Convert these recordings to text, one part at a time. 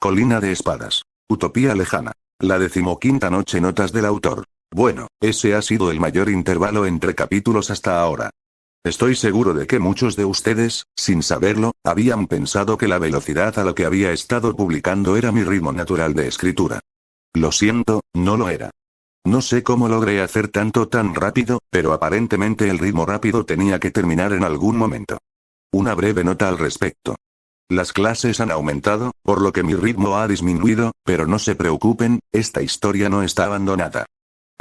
Colina de espadas. Utopía lejana. La 15ª noche. Notas del autor. Bueno, ese ha sido el mayor intervalo entre capítulos hasta ahora. Estoy seguro de que muchos de ustedes, sin saberlo, habían pensado que la velocidad a la que había estado publicando era mi ritmo natural de escritura. Lo siento, no lo era. No sé cómo logré hacer tanto tan rápido, pero aparentemente el ritmo rápido tenía que terminar en algún momento. Una breve nota al respecto. Las clases han aumentado, por lo que mi ritmo ha disminuido, pero no se preocupen, esta historia no está abandonada.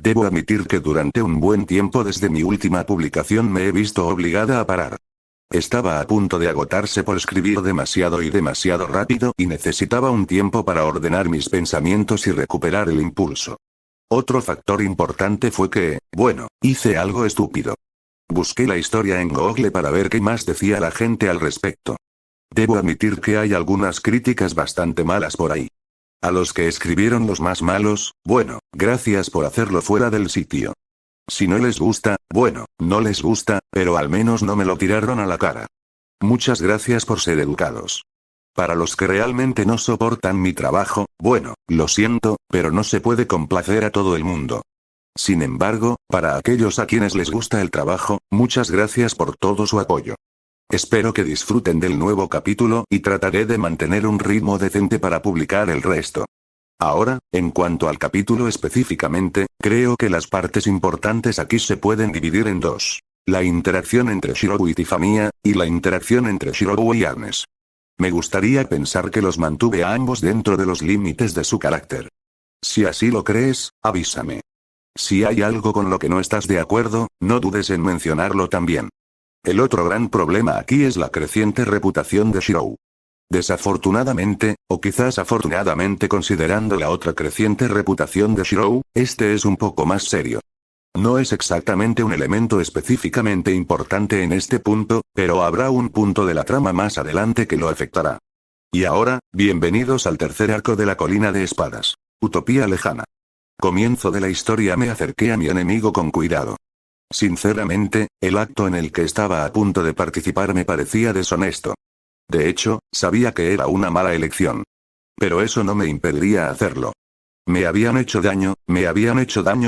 Debo admitir que durante un buen tiempo desde mi última publicación me he visto obligada a parar. Estaba a punto de agotarse por escribir demasiado y demasiado rápido y necesitaba un tiempo para ordenar mis pensamientos y recuperar el impulso. Otro factor importante fue que, bueno, hice algo estúpido. Busqué la historia en Google para ver qué más decía la gente al respecto. Debo admitir que hay algunas críticas bastante malas por ahí. A los que escribieron los más malos, bueno, gracias por hacerlo fuera del sitio. Si no les gusta, bueno, no les gusta, pero al menos no me lo tiraron a la cara. Muchas gracias por ser educados. Para los que realmente no soportan mi trabajo, bueno, lo siento, pero no se puede complacer a todo el mundo. Sin embargo, para aquellos a quienes les gusta el trabajo, muchas gracias por todo su apoyo. Espero que disfruten del nuevo capítulo y trataré de mantener un ritmo decente para publicar el resto. Ahora, en cuanto al capítulo específicamente, creo que las partes importantes aquí se pueden dividir en dos. La interacción entre Shirou y Tifania, y la interacción entre Shirou y Agnes. Me gustaría pensar que los mantuve a ambos dentro de los límites de su carácter. Si así lo crees, avísame. Si hay algo con lo que no estás de acuerdo, no dudes en mencionarlo también. El otro gran problema aquí es la creciente reputación de Shirou. Desafortunadamente, o quizás afortunadamente considerando la otra creciente reputación de Shirou, este es un poco más serio. No es exactamente un elemento específicamente importante en este punto, pero habrá un punto de la trama más adelante que lo afectará. Y ahora, bienvenidos al tercer arco de la Colina de Espadas. Utopía lejana. Comienzo de la historia. Me acerqué a mi enemigo con cuidado. Sinceramente, el acto en el que estaba a punto de participar me parecía deshonesto. De hecho, sabía que era una mala elección. Pero eso no me impediría hacerlo. Me habían hecho daño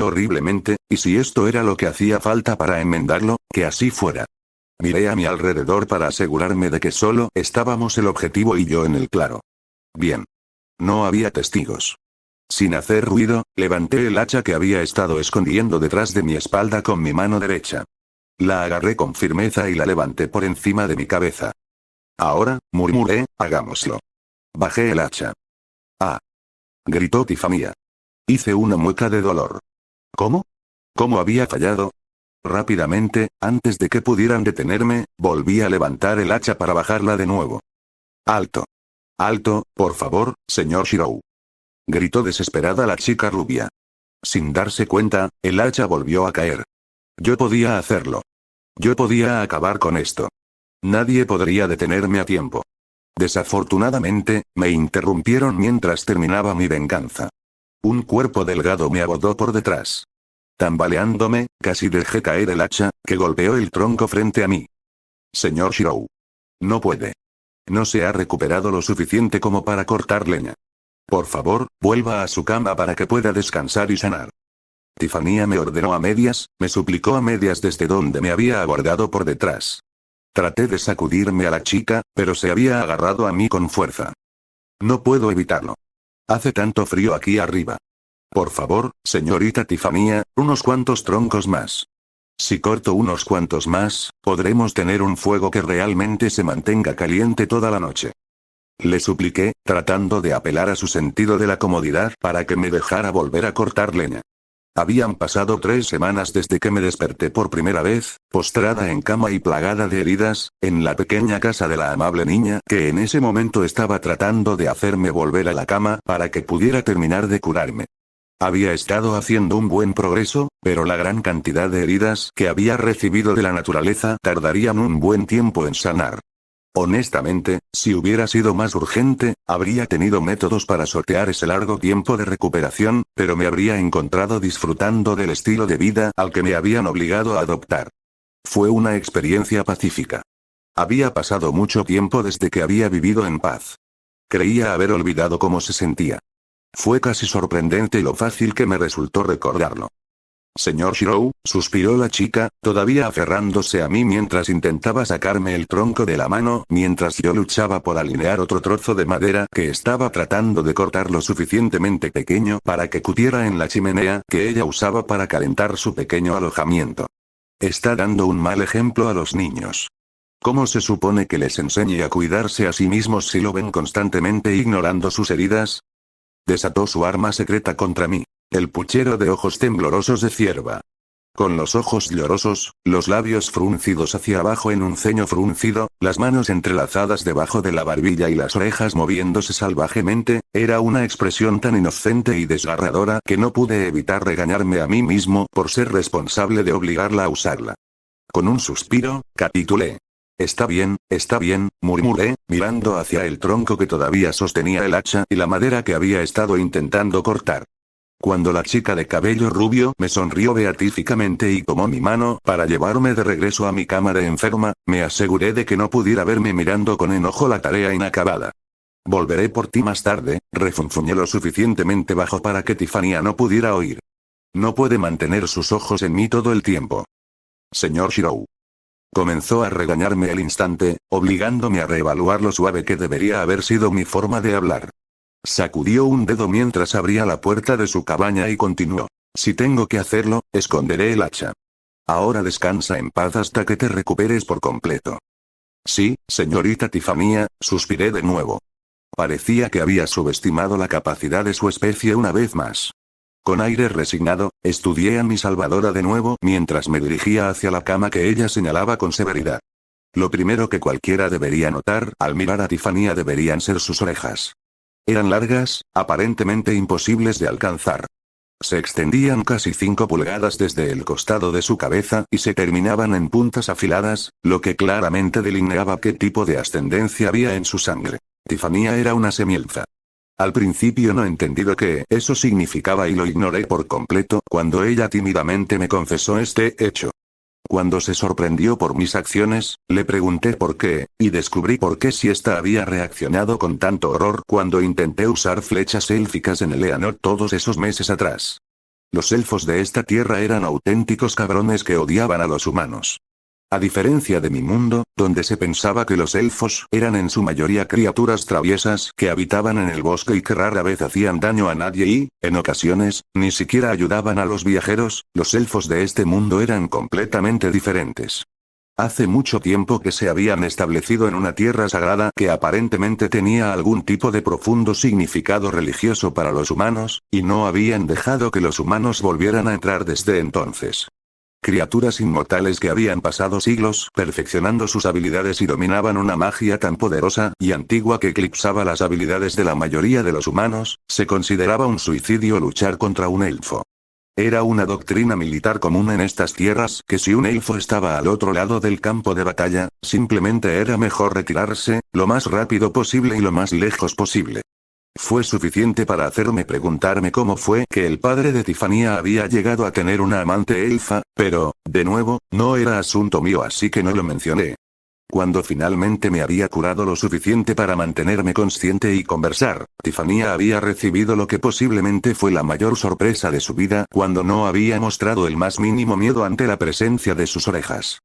horriblemente, y si esto era lo que hacía falta para enmendarlo, que así fuera. Miré a mi alrededor para asegurarme de que solo estábamos el objetivo y yo en el claro. Bien. No había testigos. Sin hacer ruido, levanté el hacha que había estado escondiendo detrás de mi espalda con mi mano derecha. La agarré con firmeza y la levanté por encima de mi cabeza. Ahora, murmuré, hagámoslo. Bajé el hacha. ¡Ah! Gritó Tifania. Hice una mueca de dolor. ¿Cómo? ¿Cómo había fallado? Rápidamente, antes de que pudieran detenerme, volví a levantar el hacha para bajarla de nuevo. ¡Alto! ¡Alto, por favor, señor Shirou! Gritó desesperada la chica rubia. Sin darse cuenta, el hacha volvió a caer. Yo podía hacerlo. Yo podía acabar con esto. Nadie podría detenerme a tiempo. Desafortunadamente, me interrumpieron mientras terminaba mi venganza. Un cuerpo delgado me abordó por detrás. Tambaleándome, casi dejé caer el hacha, que golpeó el tronco frente a mí. Señor Shirou. No puede. No se ha recuperado lo suficiente como para cortar leña. Por favor, vuelva a su cama para que pueda descansar y sanar. Tifania me ordenó a medias, me suplicó a medias desde donde me había abordado por detrás. Traté de sacudirme a la chica, pero se había agarrado a mí con fuerza. No puedo evitarlo. Hace tanto frío aquí arriba. Por favor, señorita Tifania, unos cuantos troncos más. Si corto unos cuantos más, podremos tener un fuego que realmente se mantenga caliente toda la noche. Le supliqué, tratando de apelar a su sentido de la comodidad para que me dejara volver a cortar leña. Habían pasado 3 semanas desde que me desperté por primera vez, postrada en cama y plagada de heridas, en la pequeña casa de la amable niña que en ese momento estaba tratando de hacerme volver a la cama para que pudiera terminar de curarme. Había estado haciendo un buen progreso, pero la gran cantidad de heridas que había recibido de la naturaleza tardarían un buen tiempo en sanar. Honestamente, si hubiera sido más urgente, habría tenido métodos para sortear ese largo tiempo de recuperación, pero me habría encontrado disfrutando del estilo de vida al que me habían obligado a adoptar. Fue una experiencia pacífica. Había pasado mucho tiempo desde que había vivido en paz. Creía haber olvidado cómo se sentía. Fue casi sorprendente lo fácil que me resultó recordarlo. Señor Shirou, suspiró la chica, todavía aferrándose a mí mientras intentaba sacarme el tronco de la mano, mientras yo luchaba por alinear otro trozo de madera que estaba tratando de cortar lo suficientemente pequeño para que cupiera en la chimenea que ella usaba para calentar su pequeño alojamiento. Está dando un mal ejemplo a los niños. ¿Cómo se supone que les enseñe a cuidarse a sí mismos si lo ven constantemente ignorando sus heridas? Desató su arma secreta contra mí. El puchero de ojos temblorosos de cierva. Con los ojos llorosos, los labios fruncidos hacia abajo en un ceño fruncido, las manos entrelazadas debajo de la barbilla y las orejas moviéndose salvajemente, era una expresión tan inocente y desgarradora que no pude evitar regañarme a mí mismo por ser responsable de obligarla a usarla. Con un suspiro, capitulé. Está bien, murmuré, mirando hacia el tronco que todavía sostenía el hacha y la madera que había estado intentando cortar. Cuando la chica de cabello rubio me sonrió beatíficamente y tomó mi mano para llevarme de regreso a mi cama de enferma, me aseguré de que no pudiera verme mirando con enojo la tarea inacabada. Volveré por ti más tarde, refunfuñé lo suficientemente bajo para que Tiffania no pudiera oír. No puede mantener sus ojos en mí todo el tiempo. Señor Shirou. Comenzó a regañarme al instante, obligándome a reevaluar lo suave que debería haber sido mi forma de hablar. Sacudió un dedo mientras abría la puerta de su cabaña y continuó. Si tengo que hacerlo, esconderé el hacha. Ahora descansa en paz hasta que te recuperes por completo. Sí, señorita Tiffania, suspiré de nuevo. Parecía que había subestimado la capacidad de su especie una vez más. Con aire resignado, estudié a mi salvadora de nuevo mientras me dirigía hacia la cama que ella señalaba con severidad. Lo primero que cualquiera debería notar al mirar a Tiffania deberían ser sus orejas. Eran largas, aparentemente imposibles de alcanzar. Se extendían casi 5 pulgadas desde el costado de su cabeza y se terminaban en puntas afiladas, lo que claramente delineaba qué tipo de ascendencia había en su sangre. Tiffania era una semielfa. Al principio no entendí lo que eso significaba y lo ignoré por completo cuando ella tímidamente me confesó este hecho. Cuando se sorprendió por mis acciones, le pregunté por qué, y descubrí por qué si ésta había reaccionado con tanto horror cuando intenté usar flechas élficas en Eleanor todos esos meses atrás. Los elfos de esta tierra eran auténticos cabrones que odiaban a los humanos. A diferencia de mi mundo, donde se pensaba que los elfos eran en su mayoría criaturas traviesas que habitaban en el bosque y que rara vez hacían daño a nadie y, en ocasiones, ni siquiera ayudaban a los viajeros, los elfos de este mundo eran completamente diferentes. Hace mucho tiempo que se habían establecido en una tierra sagrada que aparentemente tenía algún tipo de profundo significado religioso para los humanos, y no habían dejado que los humanos volvieran a entrar desde entonces. Criaturas inmortales que habían pasado siglos perfeccionando sus habilidades y dominaban una magia tan poderosa y antigua que eclipsaba las habilidades de la mayoría de los humanos, se consideraba un suicidio luchar contra un elfo. Era una doctrina militar común en estas tierras que si un elfo estaba al otro lado del campo de batalla, simplemente era mejor retirarse, lo más rápido posible y lo más lejos posible. Fue suficiente para hacerme preguntarme cómo fue que el padre de Tiffania había llegado a tener una amante elfa, pero, de nuevo, no era asunto mío así que no lo mencioné. Cuando finalmente me había curado lo suficiente para mantenerme consciente y conversar, Tiffania había recibido lo que posiblemente fue la mayor sorpresa de su vida cuando no había mostrado el más mínimo miedo ante la presencia de sus orejas.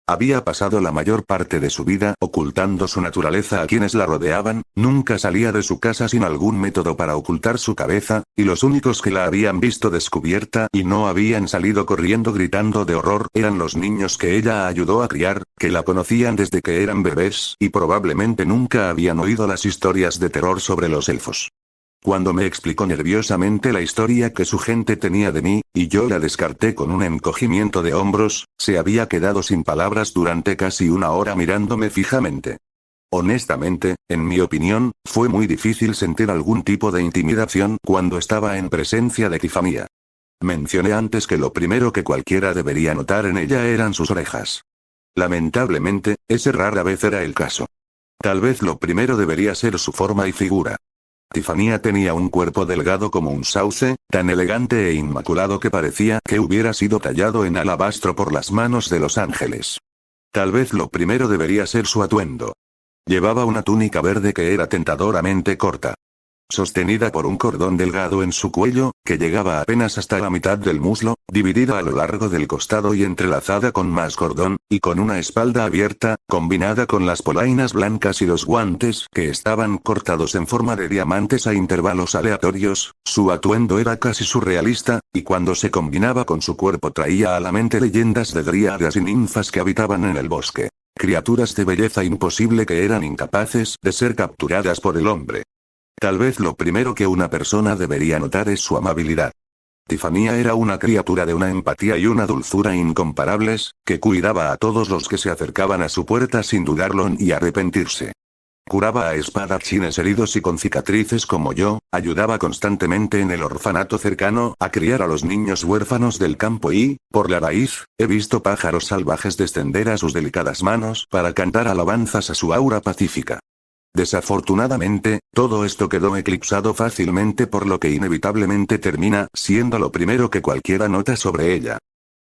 Había pasado la mayor parte de su vida ocultando su naturaleza a quienes la rodeaban, nunca salía de su casa sin algún método para ocultar su cabeza, y los únicos que la habían visto descubierta y no habían salido corriendo gritando de horror eran los niños que ella ayudó a criar, que la conocían desde que eran bebés y probablemente nunca habían oído las historias de terror sobre los elfos. Cuando me explicó nerviosamente la historia que su gente tenía de mí, y yo la descarté con un encogimiento de hombros, se había quedado sin palabras durante casi una hora mirándome fijamente. Honestamente, en mi opinión, fue muy difícil sentir algún tipo de intimidación cuando estaba en presencia de Tiffania. Mencioné antes que lo primero que cualquiera debería notar en ella eran sus orejas. Lamentablemente, ese rara vez era el caso. Tal vez lo primero debería ser su forma y figura. Tiffania tenía un cuerpo delgado como un sauce, tan elegante e inmaculado que parecía que hubiera sido tallado en alabastro por las manos de los ángeles. Tal vez lo primero debería ser su atuendo. Llevaba una túnica verde que era tentadoramente corta, sostenida por un cordón delgado en su cuello, que llegaba apenas hasta la mitad del muslo, dividida a lo largo del costado y entrelazada con más cordón, y con una espalda abierta, combinada con las polainas blancas y los guantes que estaban cortados en forma de diamantes a intervalos aleatorios. Su atuendo era casi surrealista, y cuando se combinaba con su cuerpo traía a la mente leyendas de dríadas y ninfas que habitaban en el bosque. Criaturas de belleza imposible que eran incapaces de ser capturadas por el hombre. Tal vez lo primero que una persona debería notar es su amabilidad. Tiffania era una criatura de una empatía y una dulzura incomparables, que cuidaba a todos los que se acercaban a su puerta sin dudarlo ni arrepentirse. Curaba a espadachines heridos y con cicatrices como yo, ayudaba constantemente en el orfanato cercano a criar a los niños huérfanos del campo y, por la raíz, he visto pájaros salvajes descender a sus delicadas manos para cantar alabanzas a su aura pacífica. Desafortunadamente, todo esto quedó eclipsado fácilmente por lo que inevitablemente termina siendo lo primero que cualquiera nota sobre ella.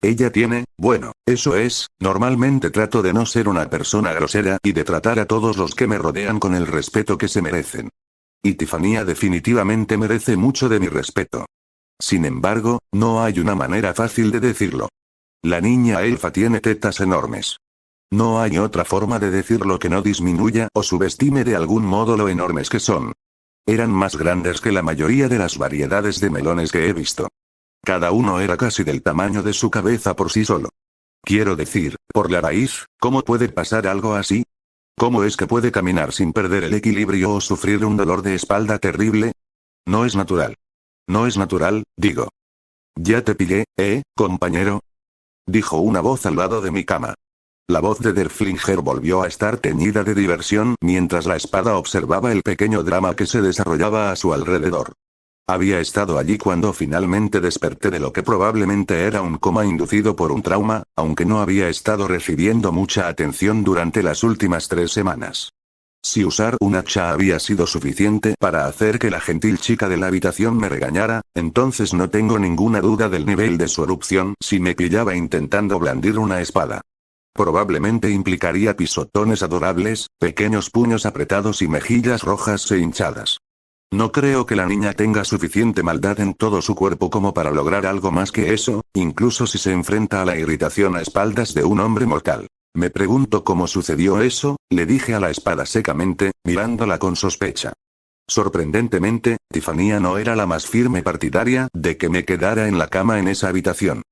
Ella tiene, bueno, eso es, normalmente trato de no ser una persona grosera y de tratar a todos los que me rodean con el respeto que se merecen. Y Tiffania definitivamente merece mucho de mi respeto. Sin embargo, no hay una manera fácil de decirlo. La niña elfa tiene tetas enormes. No hay otra forma de decirlo que no disminuya o subestime de algún modo lo enormes que son. Eran más grandes que la mayoría de las variedades de melones que he visto. Cada uno era casi del tamaño de su cabeza por sí solo. Quiero decir, por la raíz, ¿cómo puede pasar algo así? ¿Cómo es que puede caminar sin perder el equilibrio o sufrir un dolor de espalda terrible? No es natural. No es natural, digo. Ya te pillé, compañero? Dijo una voz al lado de mi cama. La voz de Derflinger volvió a estar teñida de diversión mientras la espada observaba el pequeño drama que se desarrollaba a su alrededor. Había estado allí cuando finalmente desperté de lo que probablemente era un coma inducido por un trauma, aunque no había estado recibiendo mucha atención durante las últimas 3 semanas. Si usar un hacha había sido suficiente para hacer que la gentil chica de la habitación me regañara, entonces no tengo ninguna duda del nivel de su erupción si me pillaba intentando blandir una espada. Probablemente implicaría pisotones adorables, pequeños puños apretados y mejillas rojas e hinchadas. No creo que la niña tenga suficiente maldad en todo su cuerpo como para lograr algo más que eso, incluso si se enfrenta a la irritación a espaldas de un hombre mortal. Me pregunto cómo sucedió eso, le dije a la espada secamente, mirándola con sospecha. Sorprendentemente, Tiffania no era la más firme partidaria de que me quedara en la cama en esa habitación.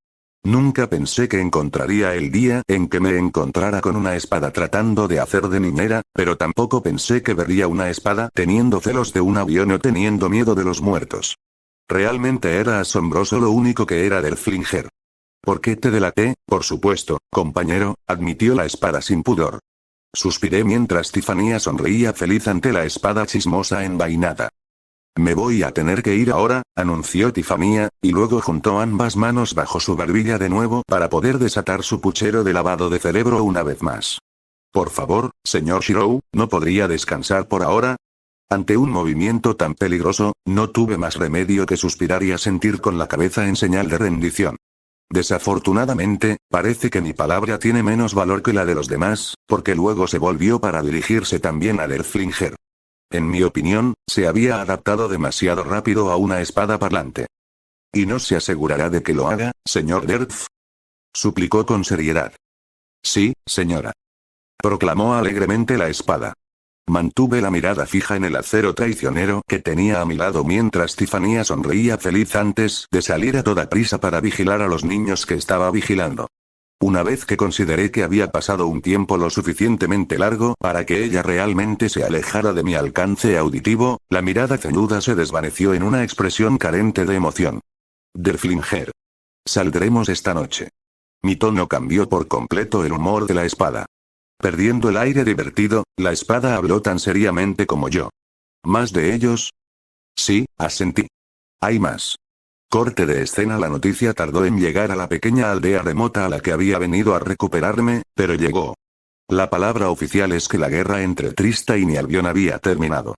Nunca pensé que encontraría el día en que me encontrara con una espada tratando de hacer de niñera, pero tampoco pensé que vería una espada teniendo celos de un avión o teniendo miedo de los muertos. Realmente era asombroso lo único que era Derflinger. ¿Por qué te delaté? Por supuesto, compañero, admitió la espada sin pudor. Suspiré mientras Tiffania sonreía feliz ante la espada chismosa envainada. Me voy a tener que ir ahora, anunció Tiffania, y luego juntó ambas manos bajo su barbilla de nuevo para poder desatar su puchero de lavado de cerebro una vez más. Por favor, señor Shirou, ¿no podría descansar por ahora? Ante un movimiento tan peligroso, no tuve más remedio que suspirar y asentir con la cabeza en señal de rendición. Desafortunadamente, parece que mi palabra tiene menos valor que la de los demás, porque luego se volvió para dirigirse también a Derflinger. En mi opinión, se había adaptado demasiado rápido a una espada parlante. ¿Y no se asegurará de que lo haga, señor Derf? Suplicó con seriedad. Sí, señora. Proclamó alegremente la espada. Mantuve la mirada fija en el acero traicionero que tenía a mi lado mientras Tiffania sonreía feliz antes de salir a toda prisa para vigilar a los niños que estaba vigilando. Una vez que consideré que había pasado un tiempo lo suficientemente largo para que ella realmente se alejara de mi alcance auditivo, la mirada ceñuda se desvaneció en una expresión carente de emoción. Derflinger. Saldremos esta noche. Mi tono cambió por completo el humor de la espada. Perdiendo el aire divertido, la espada habló tan seriamente como yo. ¿Más de ellos? Sí, asentí. Hay más. Corte de escena. La noticia tardó en llegar a la pequeña aldea remota a la que había venido a recuperarme, pero llegó. La palabra oficial es que la guerra entre Trista y Nialbion había terminado.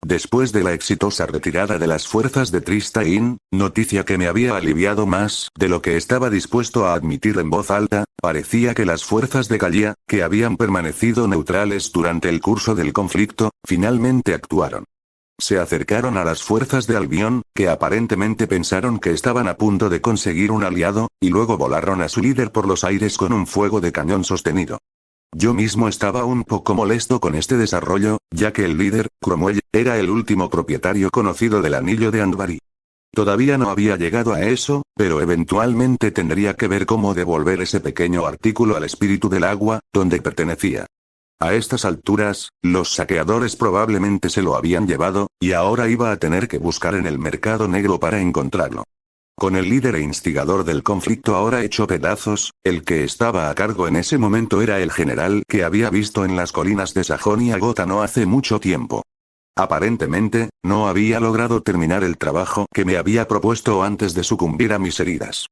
Después de la exitosa retirada de las fuerzas de Tristain, noticia que me había aliviado más de lo que estaba dispuesto a admitir en voz alta, parecía que las fuerzas de Galia, que habían permanecido neutrales durante el curso del conflicto, finalmente actuaron. Se acercaron a las fuerzas de Albion, que aparentemente pensaron que estaban a punto de conseguir un aliado, y luego volaron a su líder por los aires con un fuego de cañón sostenido. Yo mismo estaba un poco molesto con este desarrollo, ya que el líder, Cromwell, era el último propietario conocido del anillo de Andvari. Todavía no había llegado a eso, pero eventualmente tendría que ver cómo devolver ese pequeño artículo al espíritu del agua, donde pertenecía. A estas alturas, los saqueadores probablemente se lo habían llevado, y ahora iba a tener que buscar en el mercado negro para encontrarlo. Con el líder e instigador del conflicto ahora hecho pedazos, el que estaba a cargo en ese momento era el general que había visto en las colinas de Sajonia Gotha no hace mucho tiempo. Aparentemente, no había logrado terminar el trabajo que me había propuesto antes de sucumbir a mis heridas.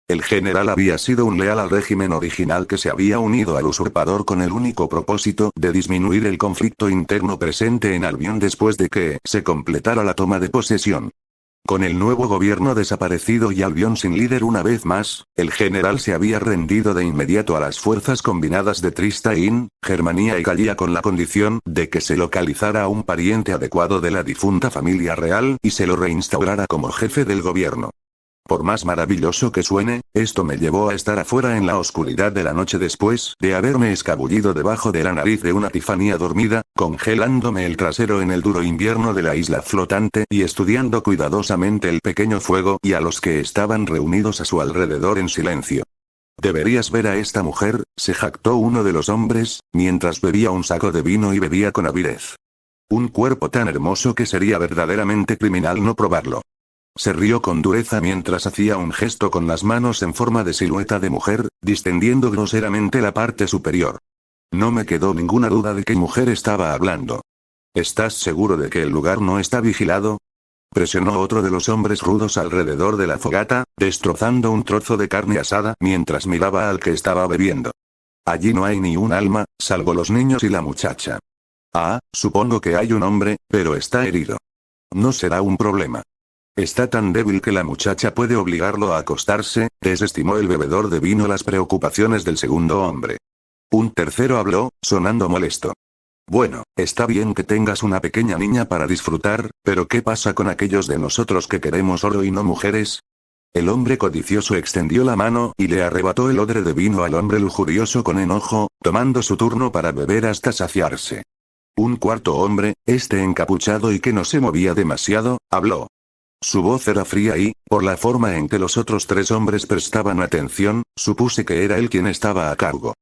El general había sido un leal al régimen original que se había unido al usurpador con el único propósito de disminuir el conflicto interno presente en Albion después de que se completara la toma de posesión. Con el nuevo gobierno desaparecido y Albion sin líder una vez más, el general se había rendido de inmediato a las fuerzas combinadas de Tristain, Germania y Galia con la condición de que se localizara a un pariente adecuado de la difunta familia real y se lo reinstaurara como jefe del gobierno. Por más maravilloso que suene, esto me llevó a estar afuera en la oscuridad de la noche después de haberme escabullido debajo de la nariz de una Tifanía dormida, congelándome el trasero en el duro invierno de la isla flotante y estudiando cuidadosamente el pequeño fuego y a los que estaban reunidos a su alrededor en silencio. «Deberías ver a esta mujer», se jactó uno de los hombres, mientras bebía un saco de vino y bebía con avidez. «Un cuerpo tan hermoso que sería verdaderamente criminal no probarlo». Se rió con dureza mientras hacía un gesto con las manos en forma de silueta de mujer, distendiendo groseramente la parte superior. No me quedó ninguna duda de qué mujer estaba hablando. ¿Estás seguro de que el lugar no está vigilado?, presionó otro de los hombres rudos alrededor de la fogata, destrozando un trozo de carne asada mientras miraba al que estaba bebiendo. Allí no hay ni un alma, salvo los niños y la muchacha. Ah, supongo que hay un hombre, pero está herido. No será un problema. Está tan débil que la muchacha puede obligarlo a acostarse, desestimó el bebedor de vino las preocupaciones del segundo hombre. Un tercero habló, sonando molesto. Bueno, está bien que tengas una pequeña niña para disfrutar, pero ¿qué pasa con aquellos de nosotros que queremos oro y no mujeres? El hombre codicioso extendió la mano y le arrebató el odre de vino al hombre lujurioso con enojo, tomando su turno para beber hasta saciarse. Un cuarto hombre, este encapuchado y que no se movía demasiado, habló. Su voz era fría y, por la forma en que los otros tres hombres prestaban atención, supuse que era él quien estaba a cargo.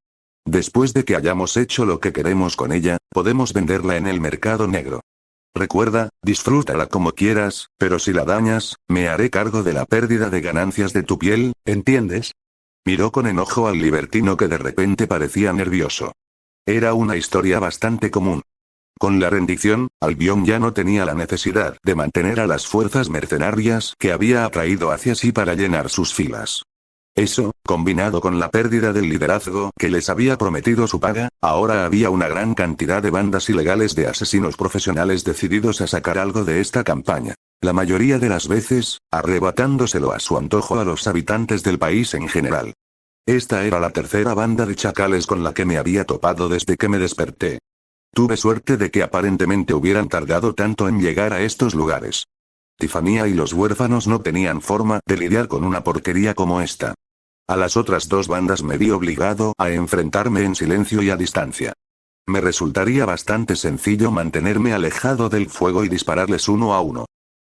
Después de que hayamos hecho lo que queremos con ella, podemos venderla en el mercado negro. Recuerda, disfrútala como quieras, pero si la dañas, me haré cargo de la pérdida de ganancias de tu piel, ¿entiendes? Miró con enojo al libertino que de repente parecía nervioso. Era una historia bastante común. Con la rendición, Albion ya no tenía la necesidad de mantener a las fuerzas mercenarias que había atraído hacia sí para llenar sus filas. Eso, combinado con la pérdida del liderazgo que les había prometido su paga, ahora había una gran cantidad de bandas ilegales de asesinos profesionales decididos a sacar algo de esta campaña. La mayoría de las veces, arrebatándoselo a su antojo a los habitantes del país en general. Esta era la tercera banda de chacales con la que me había topado desde que me desperté. Tuve suerte de que aparentemente hubieran tardado tanto en llegar a estos lugares. Tifanía y los huérfanos no tenían forma de lidiar con una porquería como esta. A las otras dos bandas me vi obligado a enfrentarme en silencio y a distancia. Me resultaría bastante sencillo mantenerme alejado del fuego y dispararles uno a uno.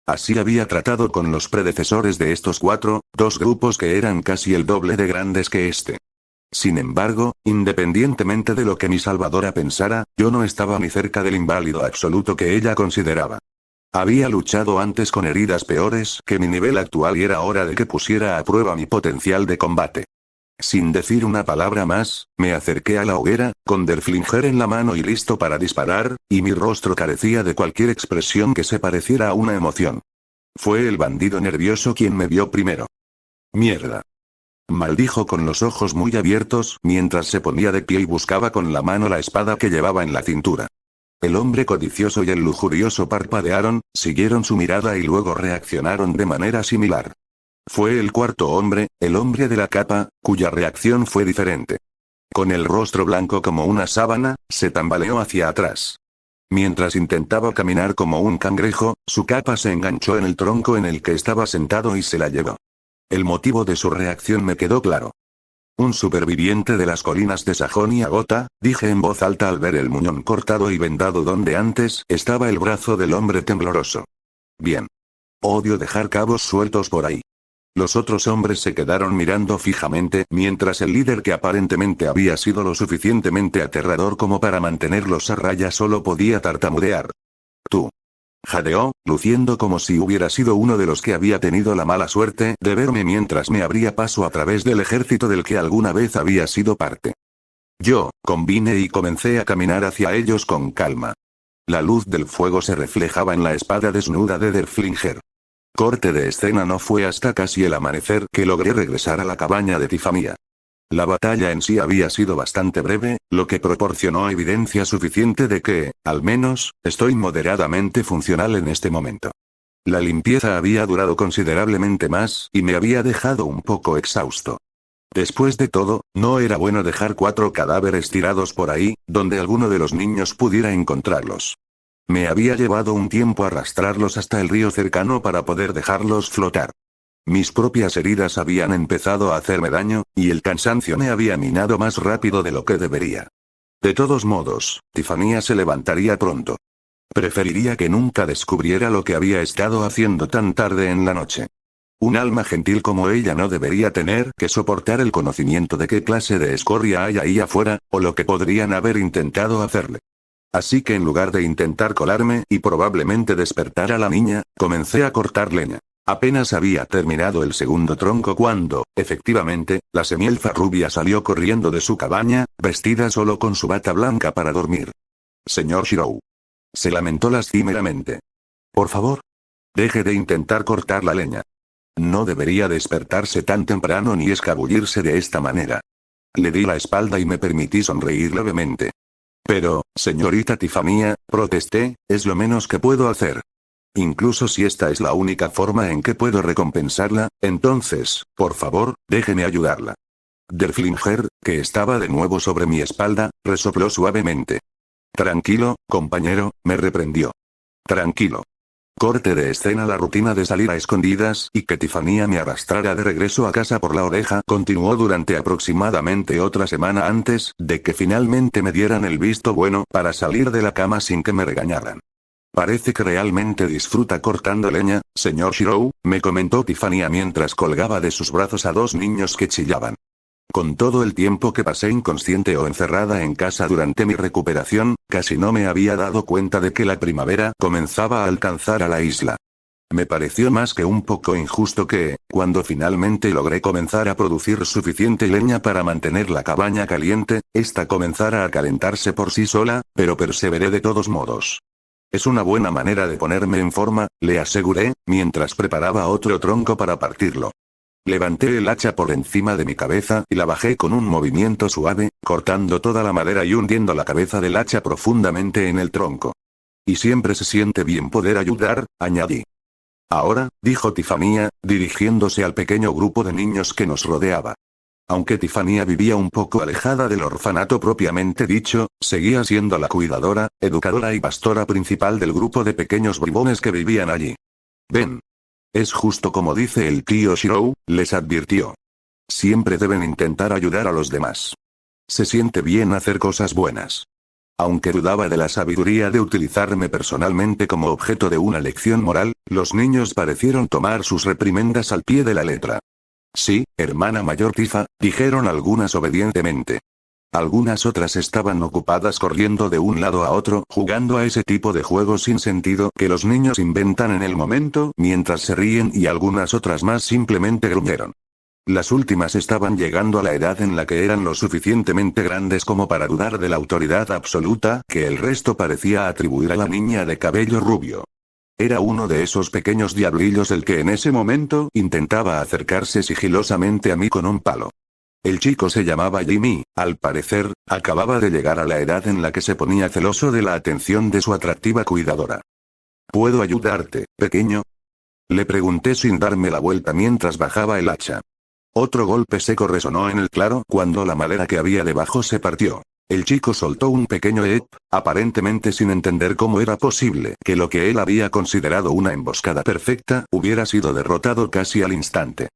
Así había tratado con los predecesores de estos cuatro, dos grupos que eran casi el doble de grandes que este. Sin embargo, independientemente de lo que mi salvadora pensara, yo no estaba ni cerca del inválido absoluto que ella consideraba. Había luchado antes con heridas peores que mi nivel actual y era hora de que pusiera a prueba mi potencial de combate. Sin decir una palabra más, me acerqué a la hoguera, con Derflinger en la mano y listo para disparar, y mi rostro carecía de cualquier expresión que se pareciera a una emoción. Fue el bandido nervioso quien me vio primero. «Mierda», maldijo con los ojos muy abiertos mientras se ponía de pie y buscaba con la mano la espada que llevaba en la cintura. El hombre codicioso y el lujurioso parpadearon, siguieron su mirada y luego reaccionaron de manera similar. Fue el cuarto hombre, el hombre de la capa, cuya reacción fue diferente. Con el rostro blanco como una sábana, se tambaleó hacia atrás. Mientras intentaba caminar como un cangrejo, su capa se enganchó en el tronco en el que estaba sentado y se la llevó. El motivo de su reacción me quedó claro. Un superviviente de las colinas de Sajonia-Gotha, dije en voz alta al ver el muñón cortado y vendado donde antes estaba el brazo del hombre tembloroso. Bien. Odio dejar cabos sueltos por ahí. Los otros hombres se quedaron mirando fijamente mientras el líder, que aparentemente había sido lo suficientemente aterrador como para mantenerlos a raya, solo podía tartamudear. Tú. Jadeó, luciendo como si hubiera sido uno de los que había tenido la mala suerte de verme mientras me abría paso a través del ejército del que alguna vez había sido parte. Yo, convine y comencé a caminar hacia ellos con calma. La luz del fuego se reflejaba en la espada desnuda de Derflinger. Corte de escena: no fue hasta casi el amanecer que logré regresar a la cabaña de Tifanía. La batalla en sí había sido bastante breve, lo que proporcionó evidencia suficiente de que, al menos, estoy moderadamente funcional en este momento. La limpieza había durado considerablemente más y me había dejado un poco exhausto. Después de todo, no era bueno dejar 4 cadáveres tirados por ahí, donde alguno de los niños pudiera encontrarlos. Me había llevado un tiempo arrastrarlos hasta el río cercano para poder dejarlos flotar. Mis propias heridas habían empezado a hacerme daño, y el cansancio me había minado más rápido de lo que debería. De todos modos, Tifanía se levantaría pronto. Preferiría que nunca descubriera lo que había estado haciendo tan tarde en la noche. Un alma gentil como ella no debería tener que soportar el conocimiento de qué clase de escoria hay ahí afuera, o lo que podrían haber intentado hacerle. Así que en lugar de intentar colarme y probablemente despertar a la niña, comencé a cortar leña. Apenas había terminado el segundo tronco cuando, efectivamente, la semielfa rubia salió corriendo de su cabaña, vestida solo con su bata blanca para dormir. Señor Shirou. Se lamentó lastimeramente. Por favor. Deje de intentar cortar la leña. No debería despertarse tan temprano ni escabullirse de esta manera. Le di la espalda y me permití sonreír levemente. Pero, señorita Tifanía, protesté, es lo menos que puedo hacer. Incluso si esta es la única forma en que puedo recompensarla, entonces, por favor, déjeme ayudarla. Derflinger, que estaba de nuevo sobre mi espalda, resopló suavemente. Tranquilo, compañero, me reprendió. Tranquilo. Corte de escena: la rutina de salir a escondidas y que Tifanía me arrastrara de regreso a casa por la oreja continuó durante aproximadamente otra semana antes de que finalmente me dieran el visto bueno para salir de la cama sin que me regañaran. Parece que realmente disfruta cortando leña, señor Shirou, me comentó Tifanía mientras colgaba de sus brazos a 2 niños que chillaban. Con todo el tiempo que pasé inconsciente o encerrada en casa durante mi recuperación, casi no me había dado cuenta de que la primavera comenzaba a alcanzar a la isla. Me pareció más que un poco injusto que, cuando finalmente logré comenzar a producir suficiente leña para mantener la cabaña caliente, esta comenzara a calentarse por sí sola, pero perseveré de todos modos. Es una buena manera de ponerme en forma, le aseguré, mientras preparaba otro tronco para partirlo. Levanté el hacha por encima de mi cabeza y la bajé con un movimiento suave, cortando toda la madera y hundiendo la cabeza del hacha profundamente en el tronco. Y siempre se siente bien poder ayudar, añadí. Ahora, dijo Tifanía, dirigiéndose al pequeño grupo de niños que nos rodeaba. Aunque Tifanía vivía un poco alejada del orfanato propiamente dicho, seguía siendo la cuidadora, educadora y pastora principal del grupo de pequeños bribones que vivían allí. Ven. Es justo como dice el tío Shirou, les advirtió. Siempre deben intentar ayudar a los demás. Se siente bien hacer cosas buenas. Aunque dudaba de la sabiduría de utilizarme personalmente como objeto de una lección moral, los niños parecieron tomar sus reprimendas al pie de la letra. Sí, hermana mayor Tifa, dijeron algunas obedientemente. Algunas otras estaban ocupadas corriendo de un lado a otro, jugando a ese tipo de juegos sin sentido que los niños inventan en el momento mientras se ríen, y algunas otras más simplemente gruñeron. Las últimas estaban llegando a la edad en la que eran lo suficientemente grandes como para dudar de la autoridad absoluta que el resto parecía atribuir a la niña de cabello rubio. Era uno de esos pequeños diablillos el que en ese momento intentaba acercarse sigilosamente a mí con un palo. El chico se llamaba Jimmy, al parecer, acababa de llegar a la edad en la que se ponía celoso de la atención de su atractiva cuidadora. ¿Puedo ayudarte, pequeño? Le pregunté sin darme la vuelta mientras bajaba el hacha. Otro golpe seco resonó en el claro cuando la madera que había debajo se partió. El chico soltó un pequeño aparentemente sin entender cómo era posible que lo que él había considerado una emboscada perfecta hubiera sido derrotado casi al instante.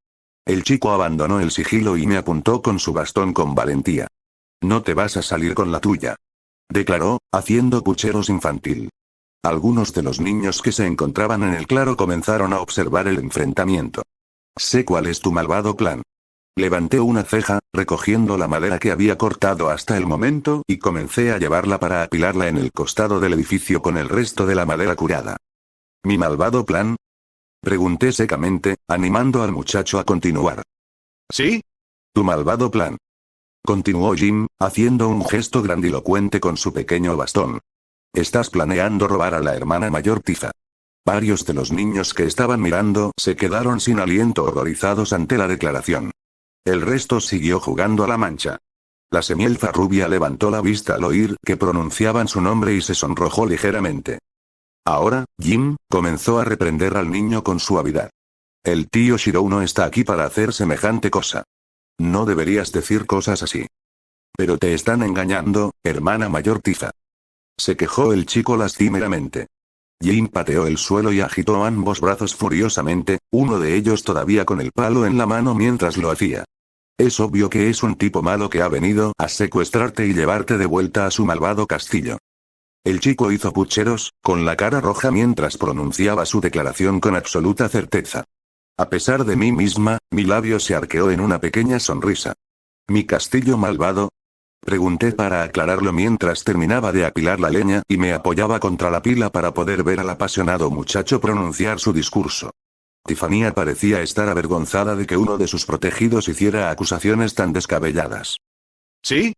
El chico abandonó el sigilo y me apuntó con su bastón con valentía. No te vas a salir con la tuya, declaró, haciendo pucheros infantil. Algunos de los niños que se encontraban en el claro comenzaron a observar el enfrentamiento. Sé cuál es tu malvado plan. Levanté una ceja, recogiendo la madera que había cortado hasta el momento y comencé a llevarla para apilarla en el costado del edificio con el resto de la madera curada. ¿Mi malvado plan? Pregunté secamente, animando al muchacho a continuar. ¿Sí? Tu malvado plan. Continuó Jim, haciendo un gesto grandilocuente con su pequeño bastón. Estás planeando robar a la hermana mayor Tifa. Varios de los niños que estaban mirando se quedaron sin aliento horrorizados ante la declaración. El resto siguió jugando a la mancha. La semielfa rubia levantó la vista al oír que pronunciaban su nombre y se sonrojó ligeramente. Ahora, Jim, comenzó a reprender al niño con suavidad. El tío Shirou no está aquí para hacer semejante cosa. No deberías decir cosas así. Pero te están engañando, hermana mayor Tifa. Se quejó el chico lastimeramente. Jim pateó el suelo y agitó ambos brazos furiosamente, uno de ellos todavía con el palo en la mano mientras lo hacía. Es obvio que es un tipo malo que ha venido a secuestrarte y llevarte de vuelta a su malvado castillo. El chico hizo pucheros, con la cara roja mientras pronunciaba su declaración con absoluta certeza. A pesar de mí misma, mi labio se arqueó en una pequeña sonrisa. ¿Mi castillo malvado? Pregunté para aclararlo mientras terminaba de apilar la leña y me apoyaba contra la pila para poder ver al apasionado muchacho pronunciar su discurso. Tiffany parecía estar avergonzada de que uno de sus protegidos hiciera acusaciones tan descabelladas. ¿Sí?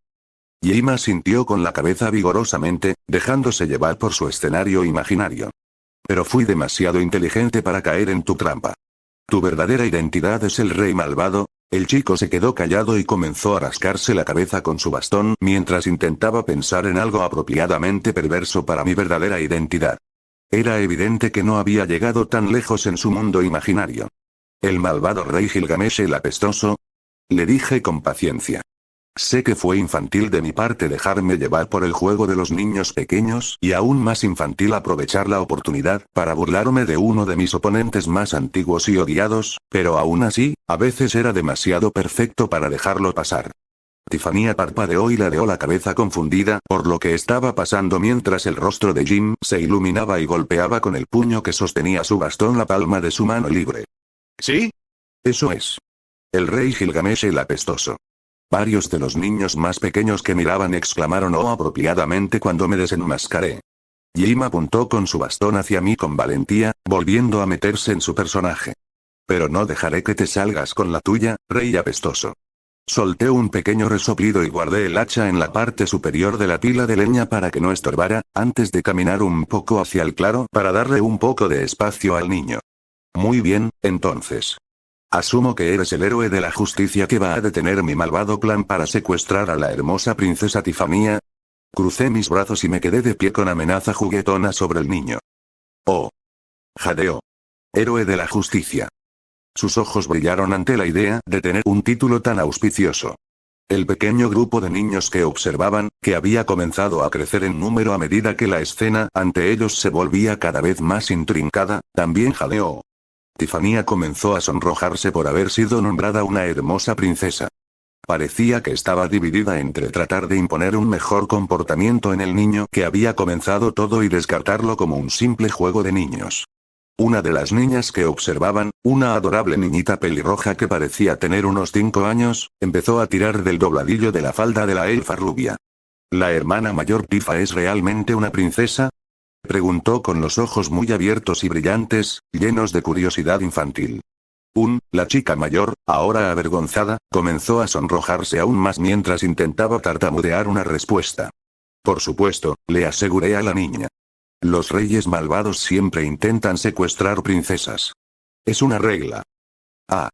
Jim asintió con la cabeza vigorosamente, dejándose llevar por su escenario imaginario. Pero fui demasiado inteligente para caer en tu trampa. ¿Tu verdadera identidad es el rey malvado? El chico se quedó callado y comenzó a rascarse la cabeza con su bastón mientras intentaba pensar en algo apropiadamente perverso para mi verdadera identidad. Era evidente que no había llegado tan lejos en su mundo imaginario. ¿El malvado rey Gilgamesh el apestoso? Le dije con paciencia. Sé que fue infantil de mi parte dejarme llevar por el juego de los niños pequeños y aún más infantil aprovechar la oportunidad para burlarme de uno de mis oponentes más antiguos y odiados, pero aún así, a veces era demasiado perfecto para dejarlo pasar. Tiffany parpadeó y ladeó la cabeza confundida por lo que estaba pasando mientras el rostro de Jim se iluminaba y golpeaba con el puño que sostenía su bastón la palma de su mano libre. ¿Sí? Eso es. El rey Gilgamesh el apestoso. Varios de los niños más pequeños que miraban exclamaron "oh" apropiadamente cuando me desenmascaré. Jim apuntó con su bastón hacia mí con valentía, volviendo a meterse en su personaje. Pero no dejaré que te salgas con la tuya, rey apestoso. Solté un pequeño resoplido y guardé el hacha en la parte superior de la pila de leña para que no estorbara, antes de caminar un poco hacia el claro para darle un poco de espacio al niño. Muy bien, entonces. Asumo que eres el héroe de la justicia que va a detener mi malvado plan para secuestrar a la hermosa princesa Tiffany. Crucé mis brazos y me quedé de pie con amenaza juguetona sobre el niño. Oh. Jadeó. Héroe de la justicia. Sus ojos brillaron ante la idea de tener un título tan auspicioso. El pequeño grupo de niños que observaban, que había comenzado a crecer en número a medida que la escena ante ellos se volvía cada vez más intrincada, también jadeó. Tiffany comenzó a sonrojarse por haber sido nombrada una hermosa princesa. Parecía que estaba dividida entre tratar de imponer un mejor comportamiento en el niño que había comenzado todo y descartarlo como un simple juego de niños. Una de las niñas que observaban, una adorable niñita pelirroja que parecía tener unos 5 años, empezó a tirar del dobladillo de la falda de la elfa rubia. ¿La hermana mayor Tifa es realmente una princesa? Preguntó con los ojos muy abiertos y brillantes, llenos de curiosidad infantil. La chica mayor, ahora avergonzada, comenzó a sonrojarse aún más mientras intentaba tartamudear una respuesta. Por supuesto, le aseguré a la niña. Los reyes malvados siempre intentan secuestrar princesas. Es una regla. Ah.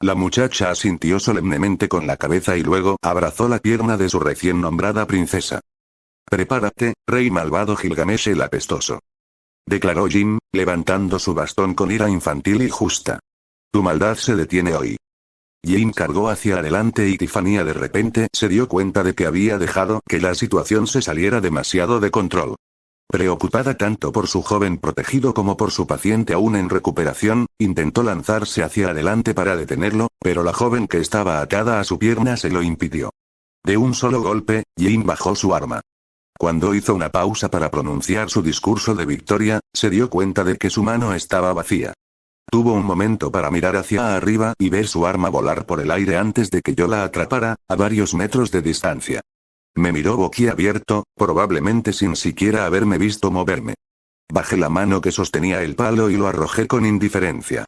La muchacha asintió solemnemente con la cabeza y luego abrazó la pierna de su recién nombrada princesa. «Prepárate, rey malvado Gilgamesh el apestoso», declaró Jim, levantando su bastón con ira infantil y justa. «Tu maldad se detiene hoy». Jim cargó hacia adelante y Tiffany de repente se dio cuenta de que había dejado que la situación se saliera demasiado de control. Preocupada tanto por su joven protegido como por su paciente aún en recuperación, intentó lanzarse hacia adelante para detenerlo, pero la joven que estaba atada a su pierna se lo impidió. De un solo golpe, Jim bajó su arma. Cuando hizo una pausa para pronunciar su discurso de victoria, se dio cuenta de que su mano estaba vacía. Tuvo un momento para mirar hacia arriba y ver su arma volar por el aire antes de que yo la atrapara, a varios metros de distancia. Me miró boquiabierto, probablemente sin siquiera haberme visto moverme. Bajé la mano que sostenía el palo y lo arrojé con indiferencia.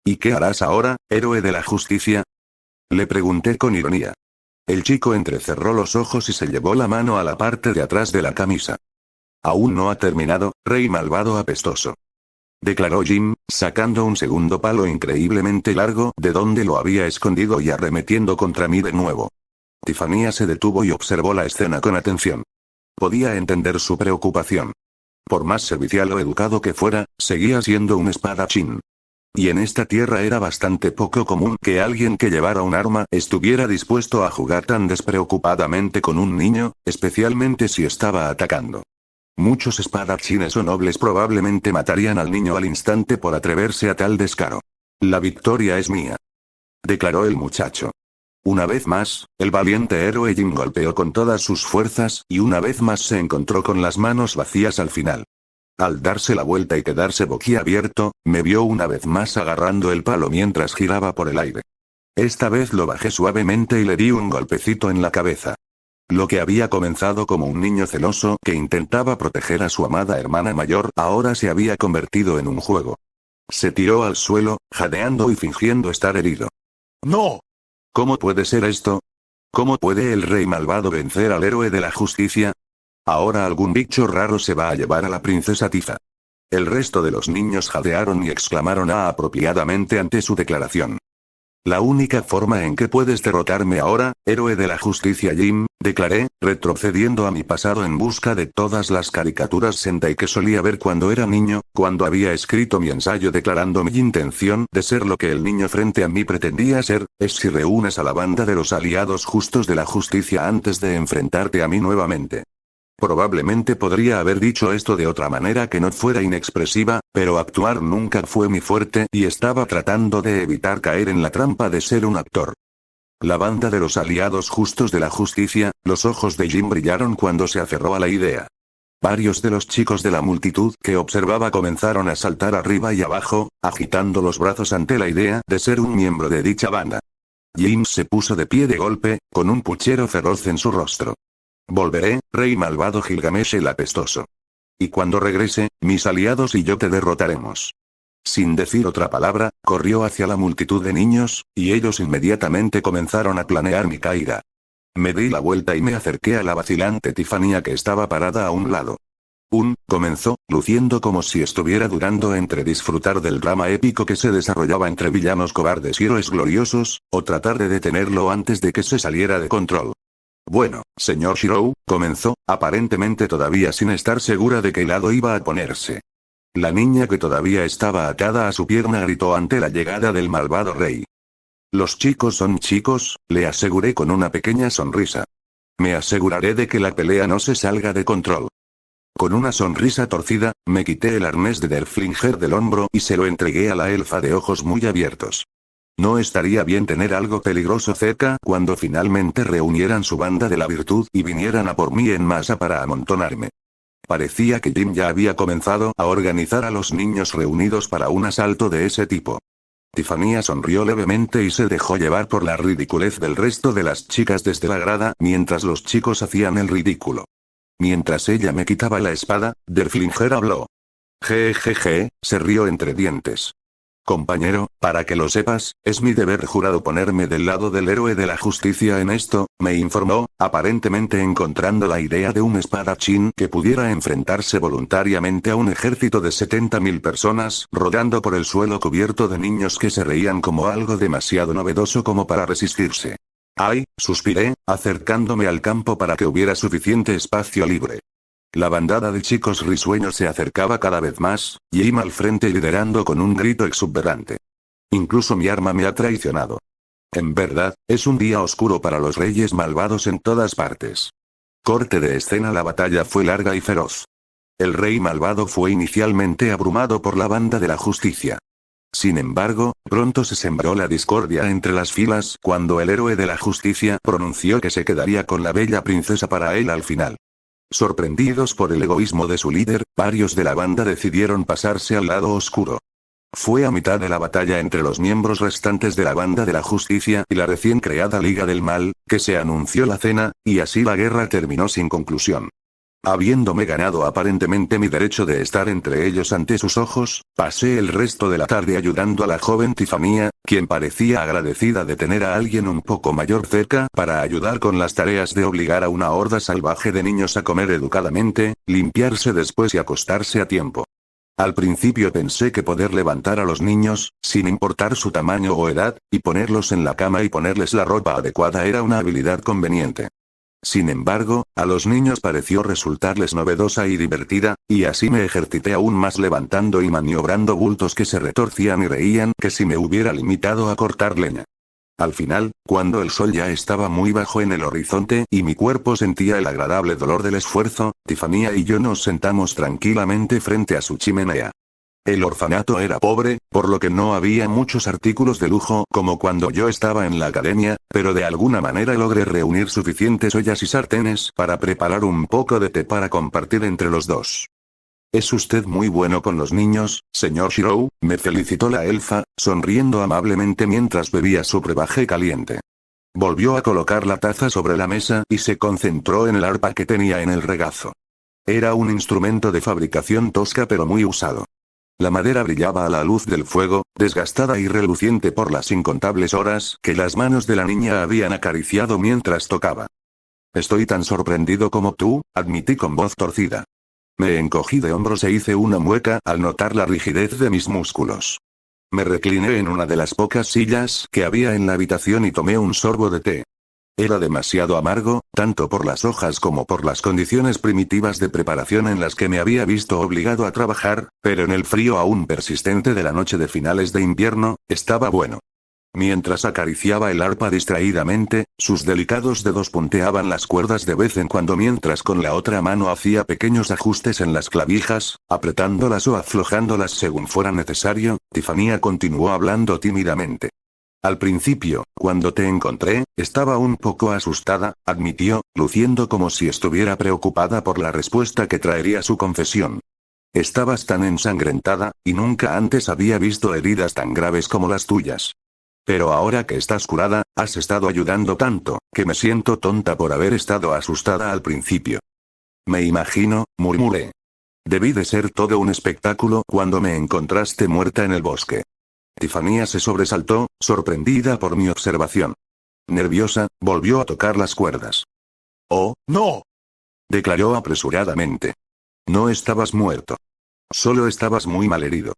«¿Y qué harás ahora, héroe de la justicia?», le pregunté con ironía. El chico entrecerró los ojos y se llevó la mano a la parte de atrás de la camisa. «Aún no ha terminado, rey malvado apestoso», declaró Jim, sacando un segundo palo increíblemente largo de donde lo había escondido y arremetiendo contra mí de nuevo. Tiffany se detuvo y observó la escena con atención. Podía entender su preocupación. Por más servicial o educado que fuera, seguía siendo un espadachín. Y en esta tierra era bastante poco común que alguien que llevara un arma estuviera dispuesto a jugar tan despreocupadamente con un niño, especialmente si estaba atacando. Muchos espadachines o nobles probablemente matarían al niño al instante por atreverse a tal descaro. «La victoria es mía», declaró el muchacho. Una vez más, el valiente héroe Jim golpeó con todas sus fuerzas y una vez más se encontró con las manos vacías al final. Al darse la vuelta y quedarse boquiabierto, me vio una vez más agarrando el palo mientras giraba por el aire. Esta vez lo bajé suavemente y le di un golpecito en la cabeza. Lo que había comenzado como un niño celoso que intentaba proteger a su amada hermana mayor ahora se había convertido en un juego. Se tiró al suelo, jadeando y fingiendo estar herido. «¡No! ¿Cómo puede ser esto? ¿Cómo puede el rey malvado vencer al héroe de la justicia? Ahora algún bicho raro se va a llevar a la princesa Tifa». El resto de los niños jadearon y exclamaron apropiadamente ante su declaración. «La única forma en que puedes derrotarme ahora, héroe de la justicia Jim», declaré, retrocediendo a mi pasado en busca de todas las caricaturas Sentai que solía ver cuando era niño, cuando había escrito mi ensayo declarando mi intención de ser lo que el niño frente a mí pretendía ser, es si reúnes a la banda de los aliados justos de la justicia antes de enfrentarte a mí nuevamente. Probablemente podría haber dicho esto de otra manera que no fuera inexpresiva, pero actuar nunca fue mi fuerte y estaba tratando de evitar caer en la trampa de ser un actor. La banda de los aliados justos de la justicia, los ojos de Jim brillaron cuando se aferró a la idea. Varios de los chicos de la multitud que observaba comenzaron a saltar arriba y abajo, agitando los brazos ante la idea de ser un miembro de dicha banda. Jim se puso de pie de golpe, con un puchero feroz en su rostro. «Volveré, rey malvado Gilgamesh el apestoso. Y cuando regrese, mis aliados y yo te derrotaremos». Sin decir otra palabra, corrió hacia la multitud de niños, y ellos inmediatamente comenzaron a planear mi caída. Me di la vuelta y me acerqué a la vacilante Tiffany que estaba parada a un lado. Comenzó, luciendo como si estuviera durando entre disfrutar del drama épico que se desarrollaba entre villanos cobardes y héroes gloriosos, o tratar de detenerlo antes de que se saliera de control. «Bueno, señor Shirou», comenzó, aparentemente todavía sin estar segura de qué lado iba a ponerse. La niña que todavía estaba atada a su pierna gritó ante la llegada del malvado rey. «Los chicos son chicos», le aseguré con una pequeña sonrisa. «Me aseguraré de que la pelea no se salga de control». Con una sonrisa torcida, me quité el arnés de Derflinger del hombro y se lo entregué a la elfa de ojos muy abiertos. No estaría bien tener algo peligroso cerca cuando finalmente reunieran su banda de la virtud y vinieran a por mí en masa para amontonarme. Parecía que Jim ya había comenzado a organizar a los niños reunidos para un asalto de ese tipo. Tiffany sonrió levemente y se dejó llevar por la ridiculez del resto de las chicas desde la grada mientras los chicos hacían el ridículo. Mientras ella me quitaba la espada, Derflinger habló. Jejeje, se rió entre dientes. Compañero, para que lo sepas, es mi deber jurado ponerme del lado del héroe de la justicia en esto, me informó, aparentemente encontrando la idea de un espadachín que pudiera enfrentarse voluntariamente a un ejército de 70.000 personas rodando por el suelo cubierto de niños que se reían como algo demasiado novedoso como para resistirse. ¡Ay!, suspiré, acercándome al campo para que hubiera suficiente espacio libre. La bandada de chicos risueños se acercaba cada vez más, Jim al frente liderando con un grito exuberante. Incluso mi arma me ha traicionado. En verdad, es un día oscuro para los reyes malvados en todas partes. Corte de escena. La batalla fue larga y feroz. El rey malvado fue inicialmente abrumado por la banda de la justicia. Sin embargo, pronto se sembró la discordia entre las filas cuando el héroe de la justicia pronunció que se quedaría con la bella princesa para él al final. Sorprendidos por el egoísmo de su líder, varios de la banda decidieron pasarse al lado oscuro. Fue a mitad de la batalla entre los miembros restantes de la banda de la justicia y la recién creada Liga del Mal, que se anunció la cena, y así la guerra terminó sin conclusión. Habiéndome ganado aparentemente mi derecho de estar entre ellos ante sus ojos, pasé el resto de la tarde ayudando a la joven Tiffania, quien parecía agradecida de tener a alguien un poco mayor cerca para ayudar con las tareas de obligar a una horda salvaje de niños a comer educadamente, limpiarse después y acostarse a tiempo. Al principio pensé que poder levantar a los niños, sin importar su tamaño o edad, y ponerlos en la cama y ponerles la ropa adecuada era una habilidad conveniente. Sin embargo, a los niños pareció resultarles novedosa y divertida, y así me ejercité aún más levantando y maniobrando bultos que se retorcían y reían que si me hubiera limitado a cortar leña. Al final, cuando el sol ya estaba muy bajo en el horizonte y mi cuerpo sentía el agradable dolor del esfuerzo, Tiffania y yo nos sentamos tranquilamente frente a su chimenea. El orfanato era pobre, por lo que no había muchos artículos de lujo como cuando yo estaba en la academia, pero de alguna manera logré reunir suficientes ollas y sartenes para preparar un poco de té para compartir entre los dos. «Es usted muy bueno con los niños, señor Shirou», me felicitó la elfa, sonriendo amablemente mientras bebía su brebaje caliente. Volvió a colocar la taza sobre la mesa y se concentró en el arpa que tenía en el regazo. Era un instrumento de fabricación tosca pero muy usado. La madera brillaba a la luz del fuego, desgastada y reluciente por las incontables horas que las manos de la niña habían acariciado mientras tocaba. «Estoy tan sorprendido como tú», admití con voz torcida. Me encogí de hombros e hice una mueca al notar la rigidez de mis músculos. Me recliné en una de las pocas sillas que había en la habitación y tomé un sorbo de té. Era demasiado amargo, tanto por las hojas como por las condiciones primitivas de preparación en las que me había visto obligado a trabajar, pero en el frío aún persistente de la noche de finales de invierno, estaba bueno. Mientras acariciaba el arpa distraídamente, sus delicados dedos punteaban las cuerdas de vez en cuando mientras con la otra mano hacía pequeños ajustes en las clavijas, apretándolas o aflojándolas según fuera necesario. Tiffania continuó hablando tímidamente. «Al principio, cuando te encontré, estaba un poco asustada», admitió, luciendo como si estuviera preocupada por la respuesta que traería su confesión. «Estabas tan ensangrentada, y nunca antes había visto heridas tan graves como las tuyas. Pero ahora que estás curada, has estado ayudando tanto, que me siento tonta por haber estado asustada al principio». «Me imagino», murmuré. «Debí de ser todo un espectáculo cuando me encontraste muerta en el bosque». Tiffania se sobresaltó, sorprendida por mi observación. Nerviosa, volvió a tocar las cuerdas. «¡Oh, no!», declaró apresuradamente. «No estabas muerto. Solo estabas muy malherido».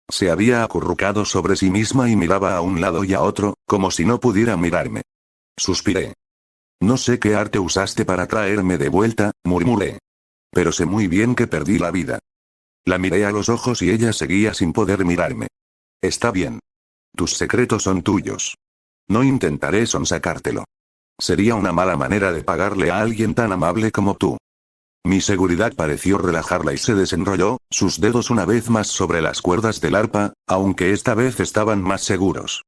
Se había acurrucado sobre sí misma y miraba a un lado y a otro, como si no pudiera mirarme. Suspiré. «No sé qué arte usaste para traerme de vuelta», murmuré. «Pero sé muy bien que perdí la vida». La miré a los ojos y ella seguía sin poder mirarme. «Está bien. Tus secretos son tuyos. No intentaré sonsacártelo. Sería una mala manera de pagarle a alguien tan amable como tú». Mi seguridad pareció relajarla y se desenrolló, sus dedos una vez más sobre las cuerdas del arpa, aunque esta vez estaban más seguros.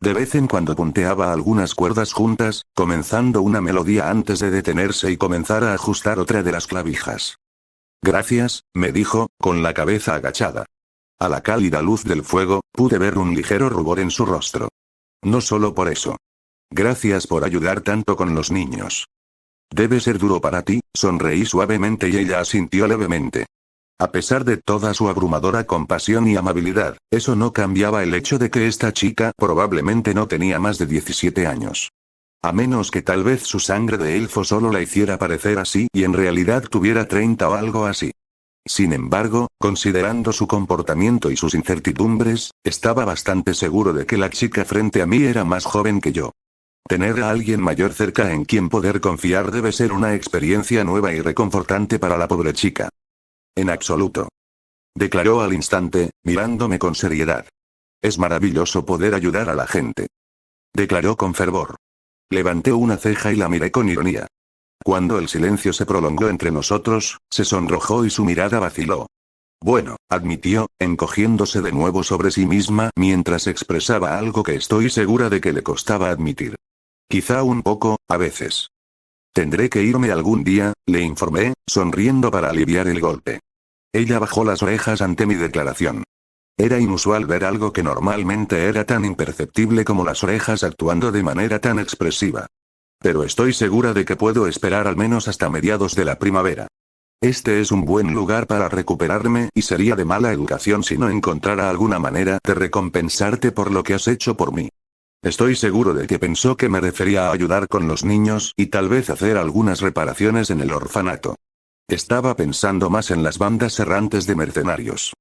De vez en cuando punteaba algunas cuerdas juntas, comenzando una melodía antes de detenerse y comenzar a ajustar otra de las clavijas. «Gracias», me dijo, con la cabeza agachada. A la cálida luz del fuego, pude ver un ligero rubor en su rostro. «No solo por eso. Gracias por ayudar tanto con los niños». «Debe ser duro para ti», sonreí suavemente y ella asintió levemente. A pesar de toda su abrumadora compasión y amabilidad, eso no cambiaba el hecho de que esta chica probablemente no tenía más de 17 años. A menos que tal vez su sangre de elfo solo la hiciera parecer así y en realidad tuviera 30 o algo así. Sin embargo, considerando su comportamiento y sus incertidumbres, estaba bastante seguro de que la chica frente a mí era más joven que yo. Tener a alguien mayor cerca en quien poder confiar debe ser una experiencia nueva y reconfortante para la pobre chica. En absoluto. Declaró al instante, mirándome con seriedad. Es maravilloso poder ayudar a la gente. Declaró con fervor. Levanté una ceja y la miré con ironía. Cuando el silencio se prolongó entre nosotros, se sonrojó y su mirada vaciló. Bueno, admitió, encogiéndose de nuevo sobre sí misma mientras expresaba algo que estoy segura de que le costaba admitir. Quizá un poco, a veces. Tendré que irme algún día, le informé, sonriendo para aliviar el golpe. Ella bajó las orejas ante mi declaración. Era inusual ver algo que normalmente era tan imperceptible como las orejas actuando de manera tan expresiva. Pero estoy segura de que puedo esperar al menos hasta mediados de la primavera. Este es un buen lugar para recuperarme y sería de mala educación si no encontrara alguna manera de recompensarte por lo que has hecho por mí. Estoy seguro de que pensó que me refería a ayudar con los niños y tal vez hacer algunas reparaciones en el orfanato. Estaba pensando más en las bandas errantes de mercenarios.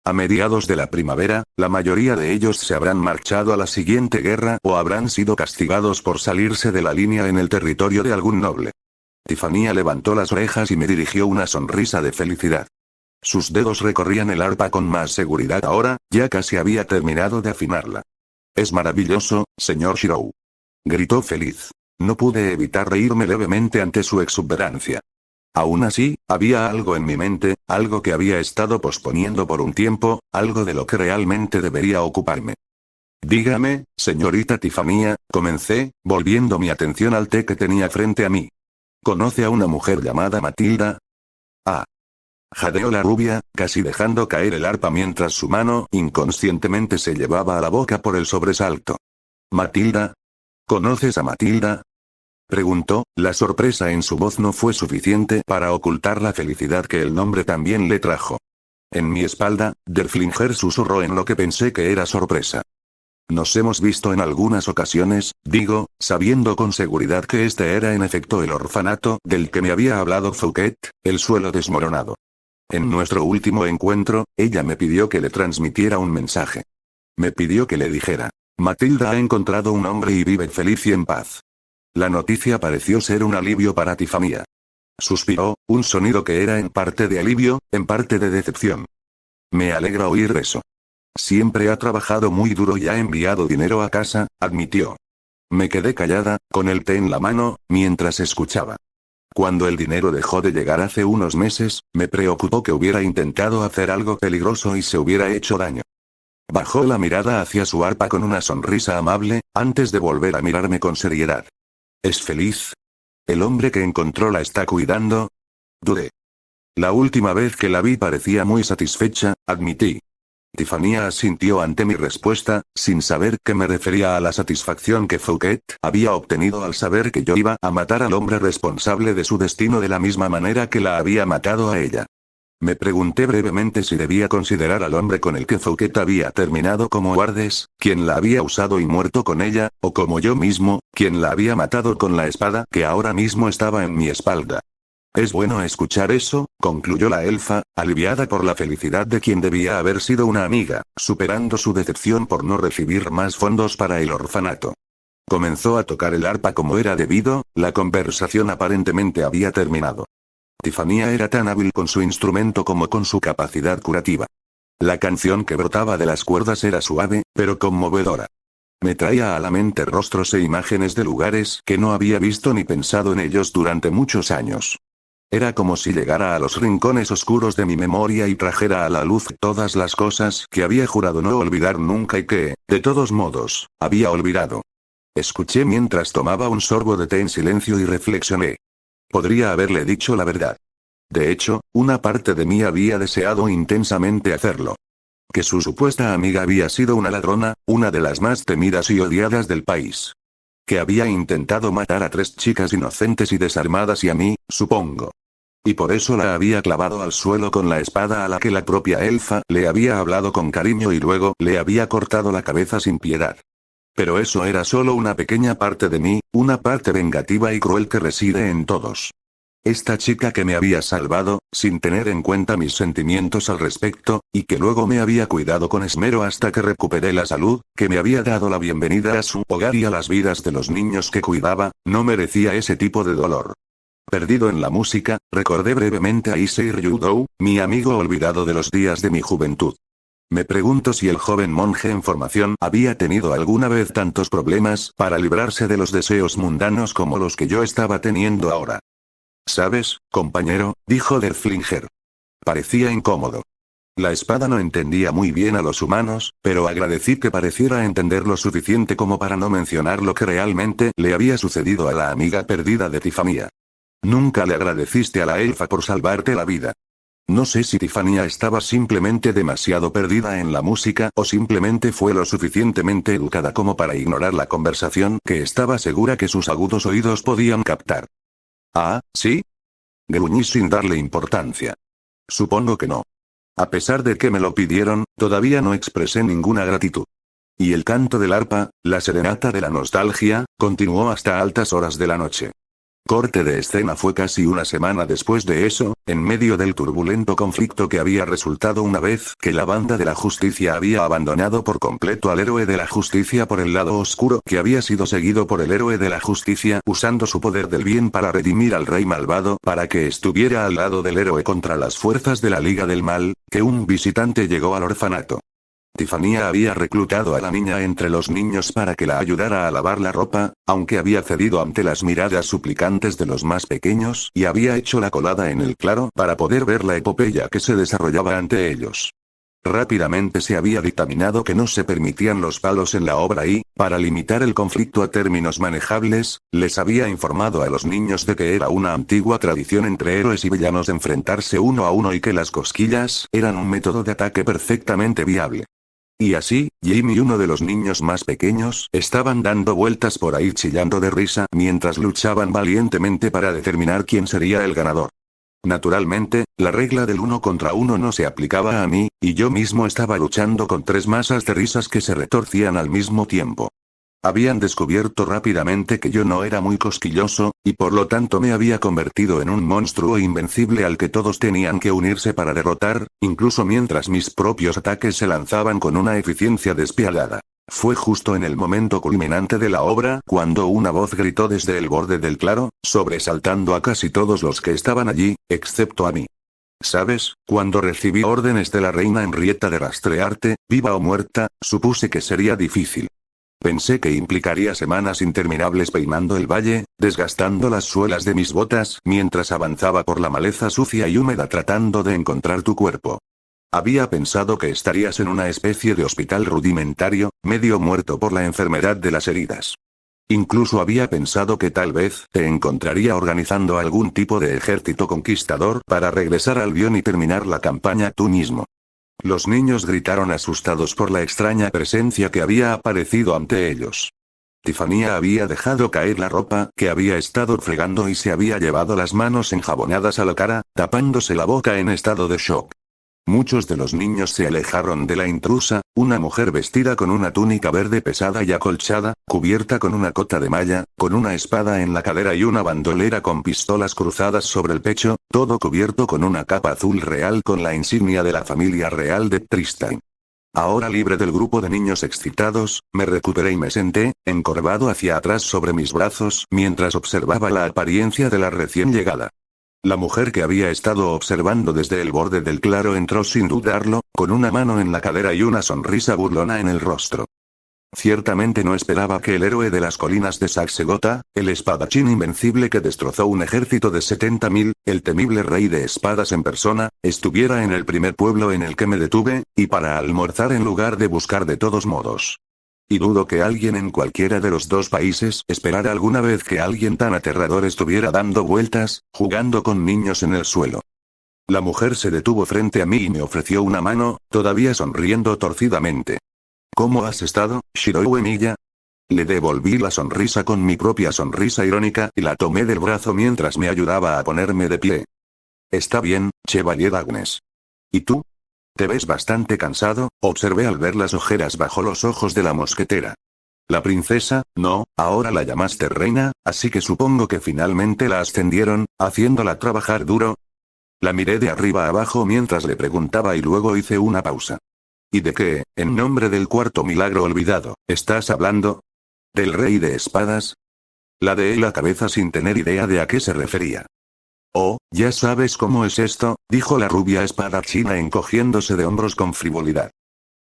A mediados de la primavera, la mayoría de ellos se habrán marchado a la siguiente guerra o habrán sido castigados por salirse de la línea en el territorio de algún noble. Tiffany levantó las orejas y me dirigió una sonrisa de felicidad. Sus dedos recorrían el arpa con más seguridad ahora, ya casi había terminado de afinarla. Es maravilloso, señor Shirou. Gritó feliz. No pude evitar reírme levemente ante su exuberancia. Aún así, había algo en mi mente, algo que había estado posponiendo por un tiempo, algo de lo que realmente debería ocuparme. Dígame, señorita Tiffany, comencé, volviendo mi atención al té que tenía frente a mí. ¿Conoce a una mujer llamada Matilda? Ah. Jadeó la rubia, casi dejando caer el arpa mientras su mano inconscientemente se llevaba a la boca por el sobresalto. ¿Matilda? ¿Conoces a Matilda? Preguntó, la sorpresa en su voz no fue suficiente para ocultar la felicidad que el nombre también le trajo. En mi espalda, Derflinger susurró en lo que pensé que era sorpresa. Nos hemos visto en algunas ocasiones, digo, sabiendo con seguridad que este era en efecto el orfanato del que me había hablado Fouquet, el suelo desmoronado. En nuestro último encuentro, ella me pidió que le transmitiera un mensaje. Me pidió que le dijera, Matilda ha encontrado un hombre y vive feliz y en paz. La noticia pareció ser un alivio para Tiffany. Suspiró, un sonido que era en parte de alivio, en parte de decepción. Me alegra oír eso. Siempre ha trabajado muy duro y ha enviado dinero a casa, admitió. Me quedé callada, con el té en la mano, mientras escuchaba. Cuando el dinero dejó de llegar hace unos meses, me preocupó que hubiera intentado hacer algo peligroso y se hubiera hecho daño. Bajó la mirada hacia su arpa con una sonrisa amable, antes de volver a mirarme con seriedad. ¿Es feliz? ¿El hombre que encontró la está cuidando? Dudé. La última vez que la vi parecía muy satisfecha, admití. Tiffany asintió ante mi respuesta, sin saber que me refería a la satisfacción que Fouquet había obtenido al saber que yo iba a matar al hombre responsable de su destino de la misma manera que la había matado a ella. Me pregunté brevemente si debía considerar al hombre con el que Fouquet había terminado como Guardes, quien la había usado y muerto con ella, o como yo mismo, quien la había matado con la espada que ahora mismo estaba en mi espalda. Es bueno escuchar eso, concluyó la elfa, aliviada por la felicidad de quien debía haber sido una amiga, superando su decepción por no recibir más fondos para el orfanato. Comenzó a tocar el arpa como era debido, la conversación aparentemente había terminado. Tiffany era tan hábil con su instrumento como con su capacidad curativa. La canción que brotaba de las cuerdas era suave, pero conmovedora. Me traía a la mente rostros e imágenes de lugares que no había visto ni pensado en ellos durante muchos años. Era como si llegara a los rincones oscuros de mi memoria y trajera a la luz todas las cosas que había jurado no olvidar nunca y que, de todos modos, había olvidado. Escuché mientras tomaba un sorbo de té en silencio y reflexioné. Podría haberle dicho la verdad. De hecho, una parte de mí había deseado intensamente hacerlo. Que su supuesta amiga había sido una ladrona, una de las más temidas y odiadas del país. Que había intentado matar a 3 chicas inocentes y desarmadas y a mí, supongo. Y por eso la había clavado al suelo con la espada a la que la propia elfa le había hablado con cariño y luego le había cortado la cabeza sin piedad. Pero eso era solo una pequeña parte de mí, una parte vengativa y cruel que reside en todos. Esta chica que me había salvado, sin tener en cuenta mis sentimientos al respecto, y que luego me había cuidado con esmero hasta que recuperé la salud, que me había dado la bienvenida a su hogar y a las vidas de los niños que cuidaba, no merecía ese tipo de dolor. Perdido en la música, recordé brevemente a Issei Ryudou, mi amigo olvidado de los días de mi juventud. Me pregunto si el joven monje en formación había tenido alguna vez tantos problemas para librarse de los deseos mundanos como los que yo estaba teniendo ahora. ¿Sabes, compañero?, dijo Derflinger. Parecía incómodo. La espada no entendía muy bien a los humanos, pero agradecí que pareciera entender lo suficiente como para no mencionar lo que realmente le había sucedido a la amiga perdida de Tiffania. Nunca le agradeciste a la elfa por salvarte la vida. No sé si Tiffania estaba simplemente demasiado perdida en la música o simplemente fue lo suficientemente educada como para ignorar la conversación que estaba segura que sus agudos oídos podían captar. Ah, ¿sí? Gruñí sin darle importancia. Supongo que no. A pesar de que me lo pidieron, todavía no expresé ninguna gratitud. Y el canto del arpa, la serenata de la nostalgia, continuó hasta altas horas de la noche. Corte de escena fue casi una semana después de eso, en medio del turbulento conflicto que había resultado una vez que la banda de la justicia había abandonado por completo al héroe de la justicia por el lado oscuro que había sido seguido por el héroe de la justicia usando su poder del bien para redimir al rey malvado para que estuviera al lado del héroe contra las fuerzas de la Liga del Mal, que un visitante llegó al orfanato. Tiffania había reclutado a la niña entre los niños para que la ayudara a lavar la ropa, aunque había cedido ante las miradas suplicantes de los más pequeños y había hecho la colada en el claro para poder ver la epopeya que se desarrollaba ante ellos. Rápidamente se había dictaminado que no se permitían los palos en la obra y, para limitar el conflicto a términos manejables, les había informado a los niños de que era una antigua tradición entre héroes y villanos enfrentarse uno a uno y que las cosquillas eran un método de ataque perfectamente viable. Y así, Jimmy y uno de los niños más pequeños estaban dando vueltas por ahí chillando de risa mientras luchaban valientemente para determinar quién sería el ganador. Naturalmente, la regla del 1 contra 1 no se aplicaba a mí, y yo mismo estaba luchando con 3 masas de risas que se retorcían al mismo tiempo. Habían descubierto rápidamente que yo no era muy cosquilloso, y por lo tanto me había convertido en un monstruo invencible al que todos tenían que unirse para derrotar, incluso mientras mis propios ataques se lanzaban con una eficiencia despiadada. Fue justo en el momento culminante de la obra cuando una voz gritó desde el borde del claro, sobresaltando a casi todos los que estaban allí, excepto a mí. ¿Sabes? Cuando recibí órdenes de la reina Henrietta de rastrearte, viva o muerta, supuse que sería difícil. Pensé que implicaría semanas interminables peinando el valle, desgastando las suelas de mis botas mientras avanzaba por la maleza sucia y húmeda tratando de encontrar tu cuerpo. Había pensado que estarías en una especie de hospital rudimentario, medio muerto por la enfermedad de las heridas. Incluso había pensado que tal vez te encontraría organizando algún tipo de ejército conquistador para regresar al Bion y terminar la campaña tú mismo. Los niños gritaron asustados por la extraña presencia que había aparecido ante ellos. Tiffania había dejado caer la ropa que había estado fregando y se había llevado las manos enjabonadas a la cara, tapándose la boca en estado de shock. Muchos de los niños se alejaron de la intrusa, una mujer vestida con una túnica verde pesada y acolchada, cubierta con una cota de malla, con una espada en la cadera y una bandolera con pistolas cruzadas sobre el pecho, todo cubierto con una capa azul real con la insignia de la familia real de Tristan. Ahora libre del grupo de niños excitados, me recuperé y me senté, encorvado hacia atrás sobre mis brazos, mientras observaba la apariencia de la recién llegada. La mujer que había estado observando desde el borde del claro entró sin dudarlo, con una mano en la cadera y una sonrisa burlona en el rostro. Ciertamente no esperaba que el héroe de las colinas de Saxegota, el espadachín invencible que destrozó un ejército de 70.000, el temible rey de espadas en persona, estuviera en el primer pueblo en el que me detuve, y para almorzar en lugar de buscar de todos modos. Y dudo que alguien en cualquiera de los dos países esperara alguna vez que alguien tan aterrador estuviera dando vueltas, jugando con niños en el suelo. La mujer se detuvo frente a mí y me ofreció una mano, todavía sonriendo torcidamente. ¿Cómo has estado, Shirou Emiya? Le devolví la sonrisa con mi propia sonrisa irónica y la tomé del brazo mientras me ayudaba a ponerme de pie. Está bien, Chevalier Agnes. ¿Y tú? Te ves bastante cansado, observé al ver las ojeras bajo los ojos de la mosquetera. La princesa, no, ahora la llamaste reina, así que supongo que finalmente la ascendieron, haciéndola trabajar duro. La miré de arriba a abajo mientras le preguntaba y luego hice una pausa. ¿Y de qué, en nombre del cuarto milagro olvidado, estás hablando? ¿Del rey de espadas? Ladeé la cabeza sin tener idea de a qué se refería. Oh, ya sabes cómo es esto, dijo la rubia espadachina encogiéndose de hombros con frivolidad.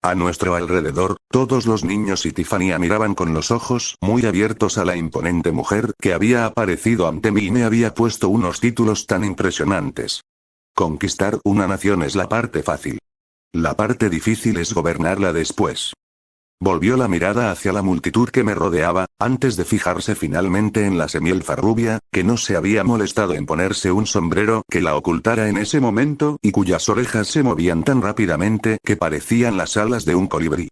A nuestro alrededor, todos los niños y Tiffany miraban con los ojos muy abiertos a la imponente mujer que había aparecido ante mí y me había puesto unos títulos tan impresionantes. Conquistar una nación es la parte fácil. La parte difícil es gobernarla después. Volvió la mirada hacia la multitud que me rodeaba, antes de fijarse finalmente en la semielfa rubia, que no se había molestado en ponerse un sombrero que la ocultara en ese momento y cuyas orejas se movían tan rápidamente que parecían las alas de un colibrí.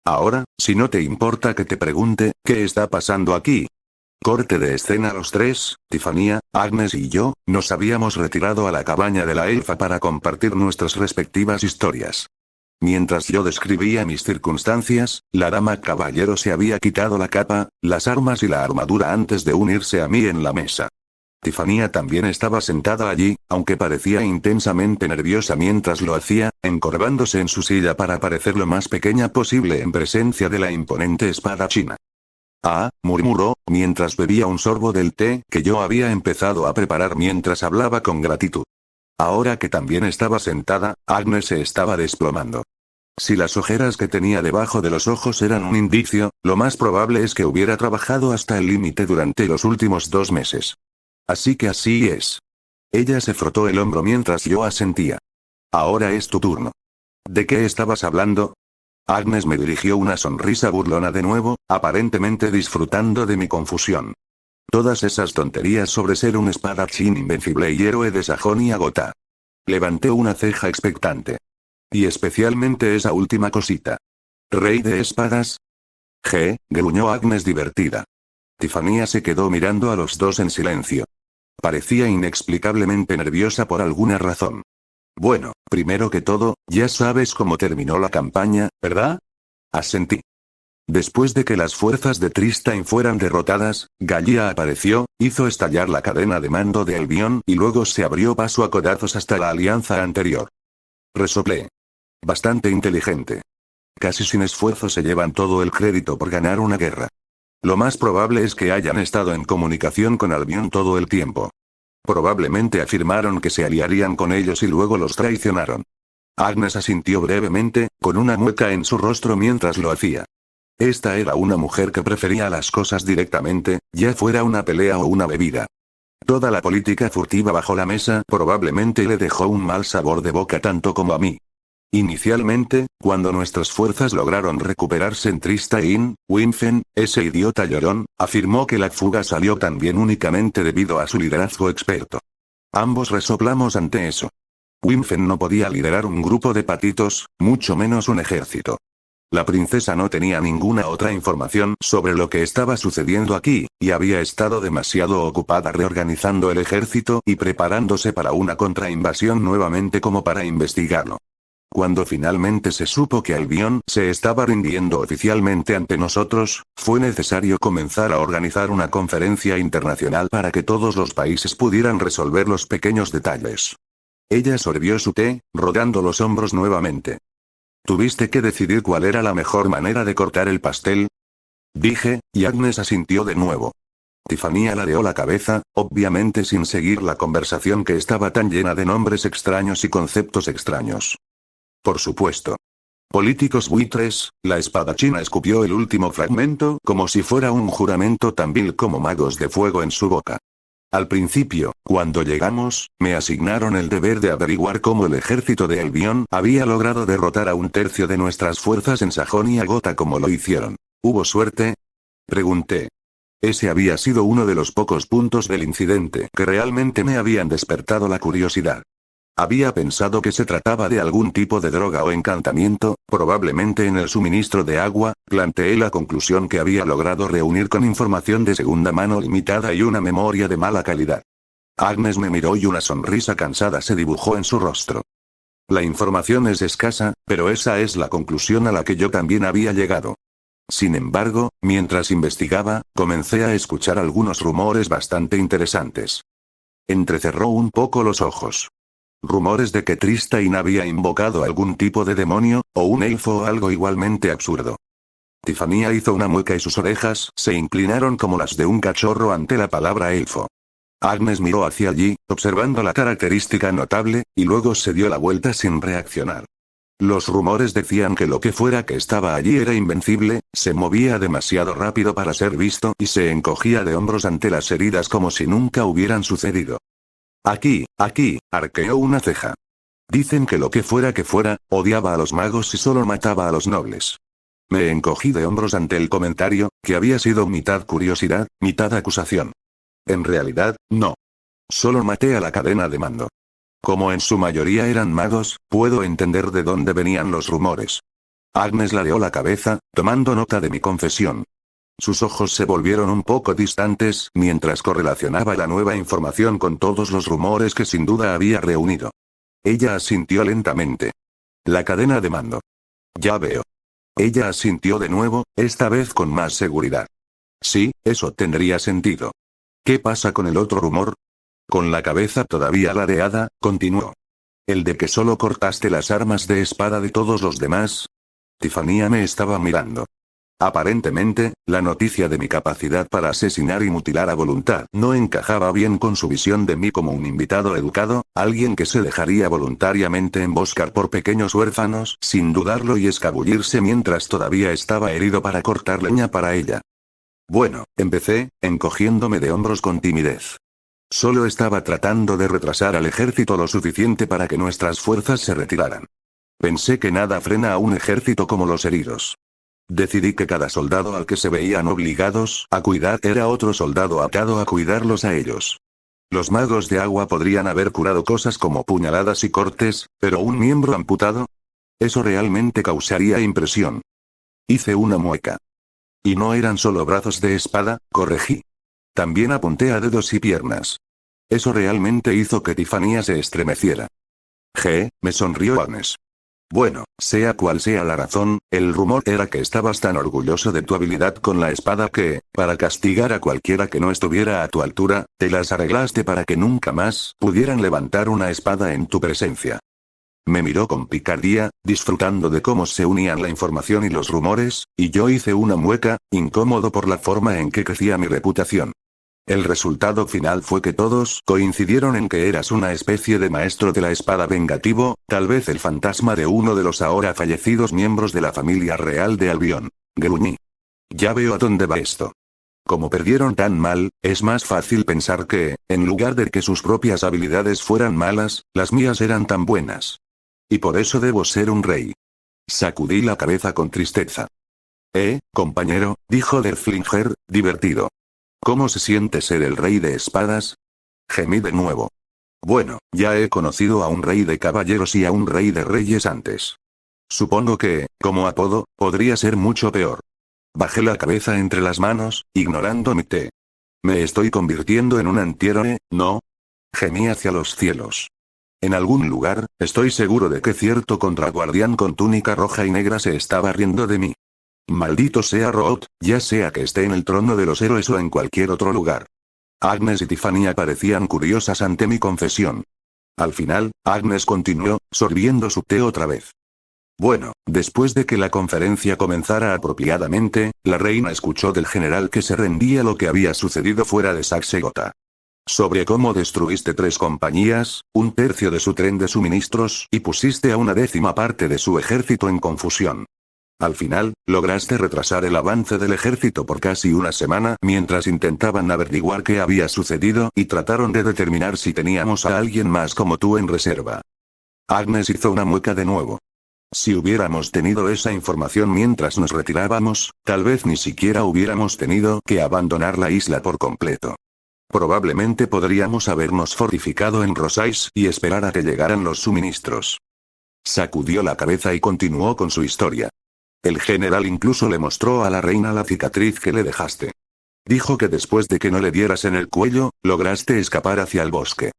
Ahora, si no te importa que te pregunte, ¿qué está pasando aquí? Corte de escena. Los tres, Tiffany, Agnes y yo, nos habíamos retirado a la cabaña de la elfa para compartir nuestras respectivas historias. Mientras yo describía mis circunstancias, la dama caballero se había quitado la capa, las armas y la armadura antes de unirse a mí en la mesa. Tiffany también estaba sentada allí, aunque parecía intensamente nerviosa mientras lo hacía, encorvándose en su silla para parecer lo más pequeña posible en presencia de la imponente espadachina. Ah, murmuró, mientras bebía un sorbo del té que yo había empezado a preparar mientras hablaba con gratitud. Ahora que también estaba sentada, Agnes se estaba desplomando. Si las ojeras que tenía debajo de los ojos eran un indicio, lo más probable es que hubiera trabajado hasta el límite durante los últimos 2 meses. Así que así es. Ella se frotó el hombro mientras yo asentía. Ahora es tu turno. ¿De qué estabas hablando? Agnes me dirigió una sonrisa burlona de nuevo, aparentemente disfrutando de mi confusión. Todas esas tonterías sobre ser un espadachín invencible y héroe de Sajonia Gotha. Levanté una ceja expectante. Y especialmente esa última cosita. ¿Rey de espadas? Gruñó Agnes divertida. Tiffany se quedó mirando a los dos en silencio. Parecía inexplicablemente nerviosa por alguna razón. Bueno, primero que todo, ya sabes cómo terminó la campaña, ¿verdad? Asentí. Después de que las fuerzas de Tristán fueran derrotadas, Gallia apareció, hizo estallar la cadena de mando de Albion y luego se abrió paso a codazos hasta la alianza anterior. Resoplé. Bastante inteligente. Casi sin esfuerzo se llevan todo el crédito por ganar una guerra. Lo más probable es que hayan estado en comunicación con Albion todo el tiempo. Probablemente afirmaron que se aliarían con ellos y luego los traicionaron. Agnes asintió brevemente, con una mueca en su rostro mientras lo hacía. Esta era una mujer que prefería las cosas directamente, ya fuera una pelea o una bebida. Toda la política furtiva bajo la mesa probablemente le dejó un mal sabor de boca tanto como a mí. Inicialmente, cuando nuestras fuerzas lograron recuperarse en Tristán, Winfen, ese idiota llorón, afirmó que la fuga salió tan bien únicamente debido a su liderazgo experto. Ambos resoplamos ante eso. Winfen no podía liderar un grupo de patitos, mucho menos un ejército. La princesa no tenía ninguna otra información sobre lo que estaba sucediendo aquí, y había estado demasiado ocupada reorganizando el ejército y preparándose para una contrainvasión nuevamente como para investigarlo. Cuando finalmente se supo que Albion se estaba rindiendo oficialmente ante nosotros, fue necesario comenzar a organizar una conferencia internacional para que todos los países pudieran resolver los pequeños detalles. Ella sorbió su té, rodando los hombros nuevamente. ¿Tuviste que decidir cuál era la mejor manera de cortar el pastel? Dije, y Agnes asintió de nuevo. Tiffany ladeó la cabeza, obviamente sin seguir la conversación que estaba tan llena de nombres extraños y conceptos extraños. Por supuesto. Políticos buitres, la espadachina escupió el último fragmento como si fuera un juramento tan vil como magos de fuego en su boca. Al principio, cuando llegamos, me asignaron el deber de averiguar cómo el ejército de Albion había logrado derrotar a un tercio de nuestras fuerzas en Sajonia Gotha como lo hicieron. ¿Hubo suerte? Pregunté. Ese había sido uno de los pocos puntos del incidente que realmente me habían despertado la curiosidad. Había pensado que se trataba de algún tipo de droga o encantamiento, probablemente en el suministro de agua. Planteé la conclusión que había logrado reunir con información de segunda mano limitada y una memoria de mala calidad. Agnes me miró y una sonrisa cansada se dibujó en su rostro. La información es escasa, pero esa es la conclusión a la que yo también había llegado. Sin embargo, mientras investigaba, comencé a escuchar algunos rumores bastante interesantes. Entrecerró un poco los ojos. Rumores de que Tristain había invocado algún tipo de demonio, o un elfo o algo igualmente absurdo. Tiffany hizo una mueca y sus orejas se inclinaron como las de un cachorro ante la palabra elfo. Agnes miró hacia allí, observando la característica notable, y luego se dio la vuelta sin reaccionar. Los rumores decían que lo que fuera que estaba allí era invencible, se movía demasiado rápido para ser visto y se encogía de hombros ante las heridas como si nunca hubieran sucedido. Aquí, arqueó una ceja. Dicen que lo que fuera, odiaba a los magos y solo mataba a los nobles. Me encogí de hombros ante el comentario, que había sido mitad curiosidad, mitad acusación. En realidad, no. Solo maté a la cadena de mando. Como en su mayoría eran magos, puedo entender de dónde venían los rumores. Agnes ladeó la cabeza, tomando nota de mi confesión. Sus ojos se volvieron un poco distantes mientras correlacionaba la nueva información con todos los rumores que sin duda había reunido. Ella asintió lentamente. La cadena de mando. Ya veo. Ella asintió de nuevo, esta vez con más seguridad. Sí, eso tendría sentido. ¿Qué pasa con el otro rumor? Con la cabeza todavía ladeada, continuó. ¿El de que solo cortaste las armas de espada de todos los demás? Tiffany me estaba mirando. Aparentemente, la noticia de mi capacidad para asesinar y mutilar a voluntad no encajaba bien con su visión de mí como un invitado educado, alguien que se dejaría voluntariamente emboscar por pequeños huérfanos sin dudarlo y escabullirse mientras todavía estaba herido para cortar leña para ella. Bueno, empecé, encogiéndome de hombros con timidez. Solo estaba tratando de retrasar al ejército lo suficiente para que nuestras fuerzas se retiraran. Pensé que nada frena a un ejército como los heridos. Decidí que cada soldado al que se veían obligados a cuidar era otro soldado atado a cuidarlos a ellos. Los magos de agua podrían haber curado cosas como puñaladas y cortes, pero un miembro amputado. Eso realmente causaría impresión. Hice una mueca. Y no eran solo brazos de espada, corregí. También apunté a dedos y piernas. Eso realmente hizo que Tiffany se estremeciera. Me sonrió Agnes. Bueno, sea cual sea la razón, el rumor era que estabas tan orgulloso de tu habilidad con la espada que, para castigar a cualquiera que no estuviera a tu altura, te las arreglaste para que nunca más pudieran levantar una espada en tu presencia. Me miró con picardía, disfrutando de cómo se unían la información y los rumores, y yo hice una mueca, incómodo por la forma en que crecía mi reputación. El resultado final fue que todos coincidieron en que eras una especie de maestro de la espada vengativo, tal vez el fantasma de uno de los ahora fallecidos miembros de la familia real de Albion. Gruñí. Ya veo a dónde va esto. Como perdieron tan mal, es más fácil pensar que, en lugar de que sus propias habilidades fueran malas, las mías eran tan buenas. Y por eso debo ser un rey. Sacudí la cabeza con tristeza. Compañero, dijo Derflinger, divertido. ¿Cómo se siente ser el rey de espadas? Gemí de nuevo. Bueno, ya he conocido a un rey de caballeros y a un rey de reyes antes. Supongo que, como apodo, podría ser mucho peor. Bajé la cabeza entre las manos, ignorando mi té. ¿Me estoy convirtiendo en un antihéroe, no? Gemí hacia los cielos. En algún lugar, estoy seguro de que cierto contraguardián con túnica roja y negra se estaba riendo de mí. Maldito sea Root, ya sea que esté en el trono de los héroes o en cualquier otro lugar. Agnes y Tiffany parecían curiosas ante mi confesión. Al final, Agnes continuó, sorbiendo su té otra vez. Bueno, después de que la conferencia comenzara apropiadamente, la reina escuchó del general que se rendía lo que había sucedido fuera de Saxe-Gotha. Sobre cómo destruiste 3 compañías, un tercio de su tren de suministros y pusiste a 1/10 parte de su ejército en confusión. Al final, lograste retrasar el avance del ejército por casi una semana mientras intentaban averiguar qué había sucedido y trataron de determinar si teníamos a alguien más como tú en reserva. Agnes hizo una mueca de nuevo. Si hubiéramos tenido esa información mientras nos retirábamos, tal vez ni siquiera hubiéramos tenido que abandonar la isla por completo. Probablemente podríamos habernos fortificado en Rosais y esperar a que llegaran los suministros. Sacudió la cabeza y continuó con su historia. El general incluso le mostró a la reina la cicatriz que le dejaste. Dijo que después de que no le dieras en el cuello, lograste escapar hacia el bosque.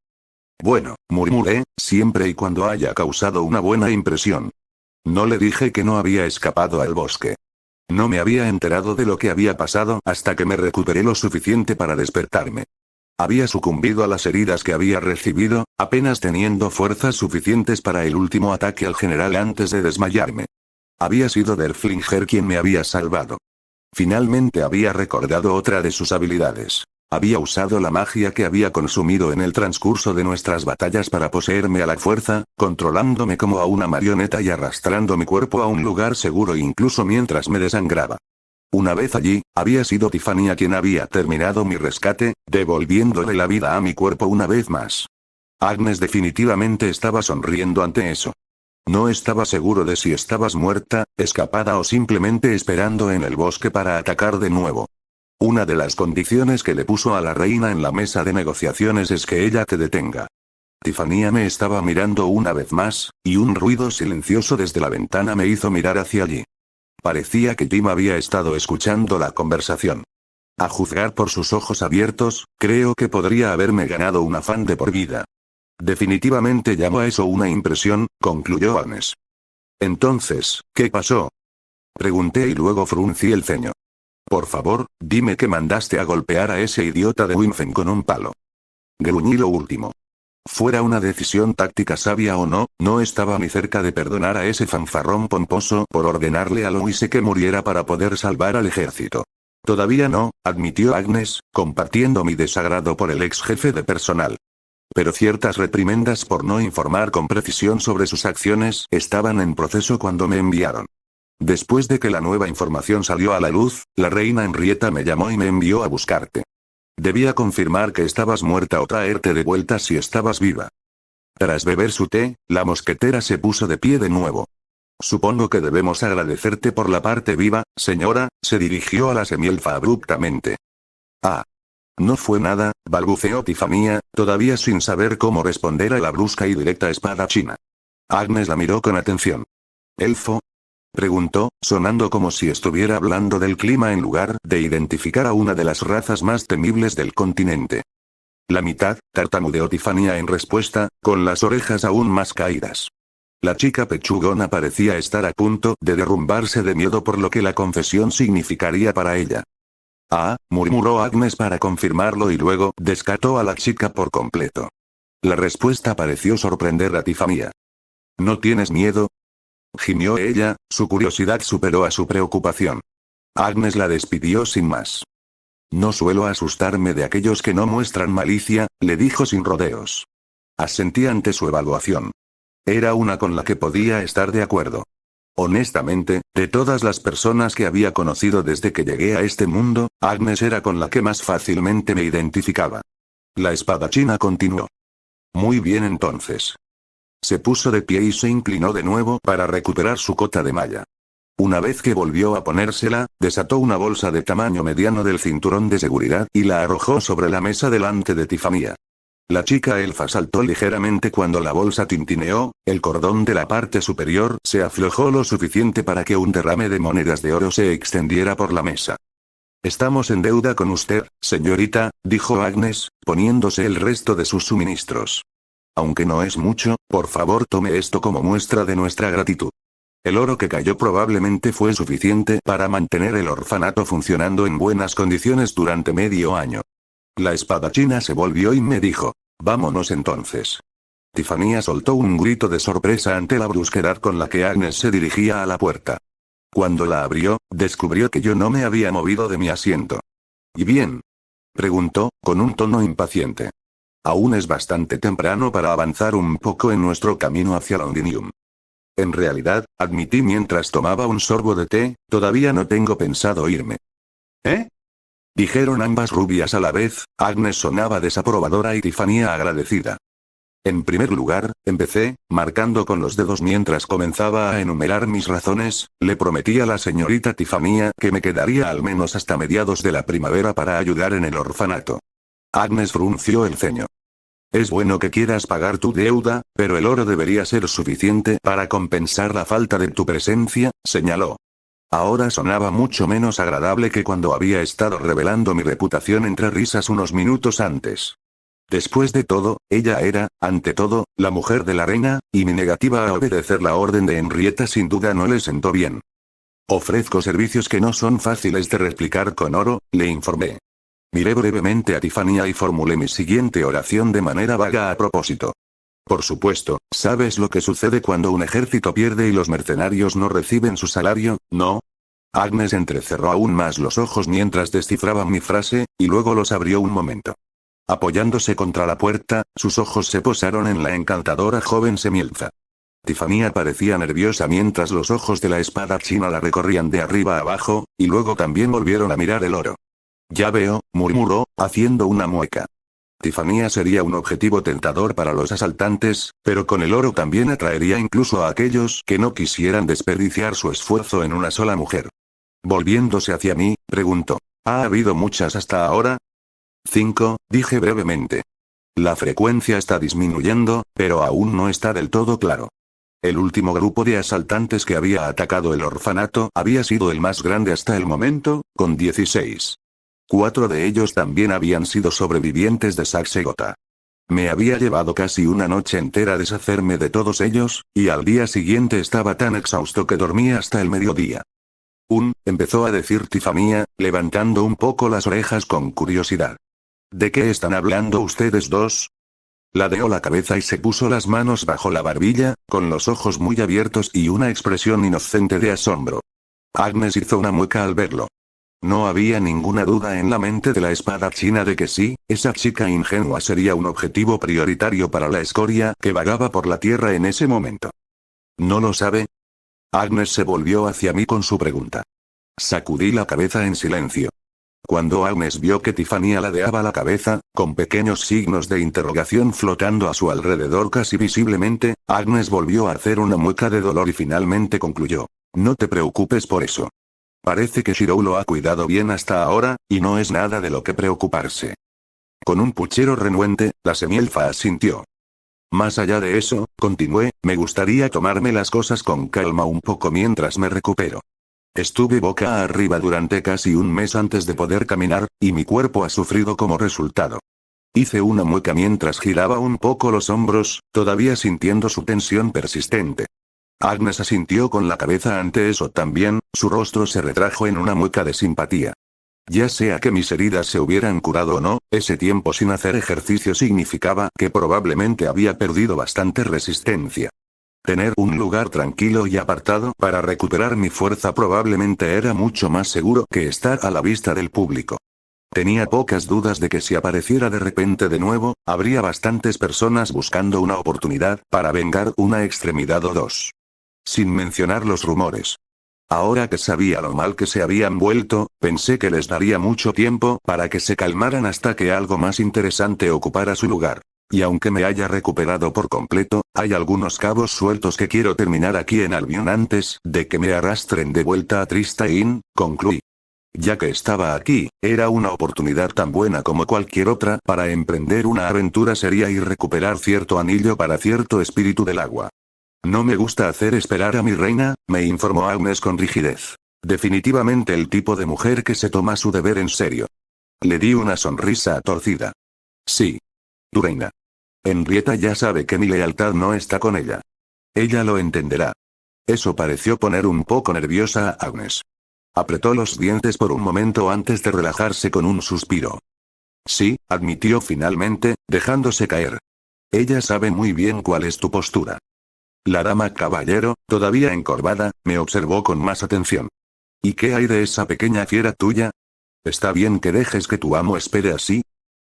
Bueno, murmuré, siempre y cuando haya causado una buena impresión. No le dije que no había escapado al bosque. No me había enterado de lo que había pasado hasta que me recuperé lo suficiente para despertarme. Había sucumbido a las heridas que había recibido, apenas teniendo fuerzas suficientes para el último ataque al general antes de desmayarme. Había sido Derflinger quien me había salvado. Finalmente había recordado otra de sus habilidades. Había usado la magia que había consumido en el transcurso de nuestras batallas para poseerme a la fuerza, controlándome como a una marioneta y arrastrando mi cuerpo a un lugar seguro incluso mientras me desangraba. Una vez allí, había sido Tiffany quien había terminado mi rescate, devolviéndole la vida a mi cuerpo una vez más. Agnes definitivamente estaba sonriendo ante eso. No estaba seguro de si estabas muerta, escapada o simplemente esperando en el bosque para atacar de nuevo. Una de las condiciones que le puso a la reina en la mesa de negociaciones es que ella te detenga. Tiffany me estaba mirando una vez más, y un ruido silencioso desde la ventana me hizo mirar hacia allí. Parecía que Tim había estado escuchando la conversación. A juzgar por sus ojos abiertos, creo que podría haberme ganado un afán de por vida. Definitivamente llamo a eso una impresión, concluyó Agnes. Entonces, ¿qué pasó? Pregunté y luego fruncí el ceño. Por favor, dime que mandaste a golpear a ese idiota de Winfen con un palo. Gruñí lo último. Fuera una decisión táctica sabia o no, no estaba ni cerca de perdonar a ese fanfarrón pomposo por ordenarle a Louise que muriera para poder salvar al ejército. Todavía no, admitió Agnes, compartiendo mi desagrado por el ex jefe de personal. Pero ciertas reprimendas por no informar con precisión sobre sus acciones estaban en proceso cuando me enviaron. Después de que la nueva información salió a la luz, la reina Henrietta me llamó y me envió a buscarte. Debía confirmar que estabas muerta o traerte de vuelta si estabas viva. Tras beber su té, la mosquetera se puso de pie de nuevo. Supongo que debemos agradecerte por la parte viva, señora, se dirigió a la semielfa abruptamente. Ah. No fue nada, balbuceó Tiffany, todavía sin saber cómo responder a la brusca y directa espada china. Agnes la miró con atención. ¿Elfo? Preguntó, sonando como si estuviera hablando del clima en lugar de identificar a una de las razas más temibles del continente. La mitad, tartamudeó Tiffany en respuesta, con las orejas aún más caídas. La chica pechugona parecía estar a punto de derrumbarse de miedo por lo que la confesión significaría para ella. Ah, murmuró Agnes para confirmarlo y luego descartó a la chica por completo. La respuesta pareció sorprender a Tiffany. ¿No tienes miedo? Gimió ella, su curiosidad superó a su preocupación. Agnes la despidió sin más. No suelo asustarme de aquellos que no muestran malicia, le dijo sin rodeos. Asentí ante su evaluación. Era una con la que podía estar de acuerdo. Honestamente, de todas las personas que había conocido desde que llegué a este mundo, Agnes era con la que más fácilmente me identificaba. La espadachina continuó. Muy bien entonces. Se puso de pie y se inclinó de nuevo para recuperar su cota de malla. Una vez que volvió a ponérsela, desató una bolsa de tamaño mediano del cinturón de seguridad y la arrojó sobre la mesa delante de Tiffany. La chica elfa saltó ligeramente cuando la bolsa tintineó, el cordón de la parte superior se aflojó lo suficiente para que un derrame de monedas de oro se extendiera por la mesa. Estamos en deuda con usted, señorita, dijo Agnes, poniéndose el resto de sus suministros. Aunque no es mucho, por favor tome esto como muestra de nuestra gratitud. El oro que cayó probablemente fue suficiente para mantener el orfanato funcionando en buenas condiciones durante medio año. La espadachina se volvió y me dijo, vámonos entonces. Tiffany soltó un grito de sorpresa ante la brusquedad con la que Agnes se dirigía a la puerta. Cuando la abrió, descubrió que yo no me había movido de mi asiento. ¿Y bien? Preguntó, con un tono impaciente. Aún es bastante temprano para avanzar un poco en nuestro camino hacia Londinium. En realidad, admití mientras tomaba un sorbo de té, todavía no tengo pensado irme. ¿Eh? Dijeron ambas rubias a la vez, Agnes sonaba desaprobadora y Tiffany agradecida. En primer lugar, empecé, marcando con los dedos mientras comenzaba a enumerar mis razones, le prometí a la señorita Tiffany que me quedaría al menos hasta mediados de la primavera para ayudar en el orfanato. Agnes frunció el ceño. Es bueno que quieras pagar tu deuda, pero el oro debería ser suficiente para compensar la falta de tu presencia, señaló. Ahora sonaba mucho menos agradable que cuando había estado revelando mi reputación entre risas unos minutos antes. Después de todo, ella era, ante todo, la mujer de la reina, y mi negativa a obedecer la orden de Henrietta sin duda no le sentó bien. Ofrezco servicios que no son fáciles de replicar con oro, le informé. Miré brevemente a Tiffania y formulé mi siguiente oración de manera vaga a propósito. Por supuesto, ¿sabes lo que sucede cuando un ejército pierde y los mercenarios no reciben su salario, no? Agnes entrecerró aún más los ojos mientras descifraba mi frase, y luego los abrió un momento. Apoyándose contra la puerta, sus ojos se posaron en la encantadora joven semielfa. Tiffania parecía nerviosa mientras los ojos de la espada china la recorrían de arriba a abajo, y luego también volvieron a mirar el oro. Ya veo, murmuró, haciendo una mueca. Tiffania sería un objetivo tentador para los asaltantes, pero con el oro también atraería incluso a aquellos que no quisieran desperdiciar su esfuerzo en una sola mujer. Volviéndose hacia mí, preguntó, ¿ha habido muchas hasta ahora? 5, dije brevemente. La frecuencia está disminuyendo, pero aún no está del todo claro. El último grupo de asaltantes que había atacado el orfanato había sido el más grande hasta el momento, con 16. 4 de ellos también habían sido sobrevivientes de Saxe-Gotha. Me había llevado casi una noche entera deshacerme de todos ellos, y al día siguiente estaba tan exhausto que dormía hasta el mediodía. Empezó a decir Tiffania, levantando un poco las orejas con curiosidad. ¿De qué están hablando ustedes dos? Ladeó la cabeza y se puso las manos bajo la barbilla, con los ojos muy abiertos y una expresión inocente de asombro. Agnes hizo una mueca al verlo. No había ninguna duda en la mente de la espada china de que sí, esa chica ingenua sería un objetivo prioritario para la escoria que vagaba por la tierra en ese momento. ¿No lo sabe? Agnes se volvió hacia mí con su pregunta. Sacudí la cabeza en silencio. Cuando Agnes vio que Tiffania ladeaba la cabeza, con pequeños signos de interrogación flotando a su alrededor casi visiblemente, Agnes volvió a hacer una mueca de dolor y finalmente concluyó. No te preocupes por eso. Parece que Shirou lo ha cuidado bien hasta ahora, y no es nada de lo que preocuparse. Con un puchero renuente, la semielfa asintió. Más allá de eso, continué, me gustaría tomarme las cosas con calma un poco mientras me recupero. Estuve boca arriba durante casi un mes antes de poder caminar, y mi cuerpo ha sufrido como resultado. Hice una mueca mientras giraba un poco los hombros, todavía sintiendo su tensión persistente. Agnes asintió con la cabeza ante eso también, su rostro se retrajo en una mueca de simpatía. Ya sea que mis heridas se hubieran curado o no, ese tiempo sin hacer ejercicio significaba que probablemente había perdido bastante resistencia. Tener un lugar tranquilo y apartado para recuperar mi fuerza probablemente era mucho más seguro que estar a la vista del público. Tenía pocas dudas de que si apareciera de repente de nuevo, habría bastantes personas buscando una oportunidad para vengar una extremidad o dos. Sin mencionar los rumores. Ahora que sabía lo mal que se habían vuelto, pensé que les daría mucho tiempo para que se calmaran hasta que algo más interesante ocupara su lugar. Y aunque me haya recuperado por completo, hay algunos cabos sueltos que quiero terminar aquí en Albion antes de que me arrastren de vuelta a Tristane, concluí. Ya que estaba aquí, era una oportunidad tan buena como cualquier otra para emprender una aventura seria y recuperar cierto anillo para cierto espíritu del agua. No me gusta hacer esperar a mi reina, me informó Agnes con rigidez. Definitivamente el tipo de mujer que se toma su deber en serio. Le di una sonrisa torcida. Sí. Tu reina. Henrietta ya sabe que mi lealtad no está con ella. Ella lo entenderá. Eso pareció poner un poco nerviosa a Agnes. Apretó los dientes por un momento antes de relajarse con un suspiro. Sí, admitió finalmente, dejándose caer. Ella sabe muy bien cuál es tu postura. La dama caballero, todavía encorvada, me observó con más atención. ¿Y qué hay de esa pequeña fiera tuya? ¿Está bien que dejes que tu amo espere así?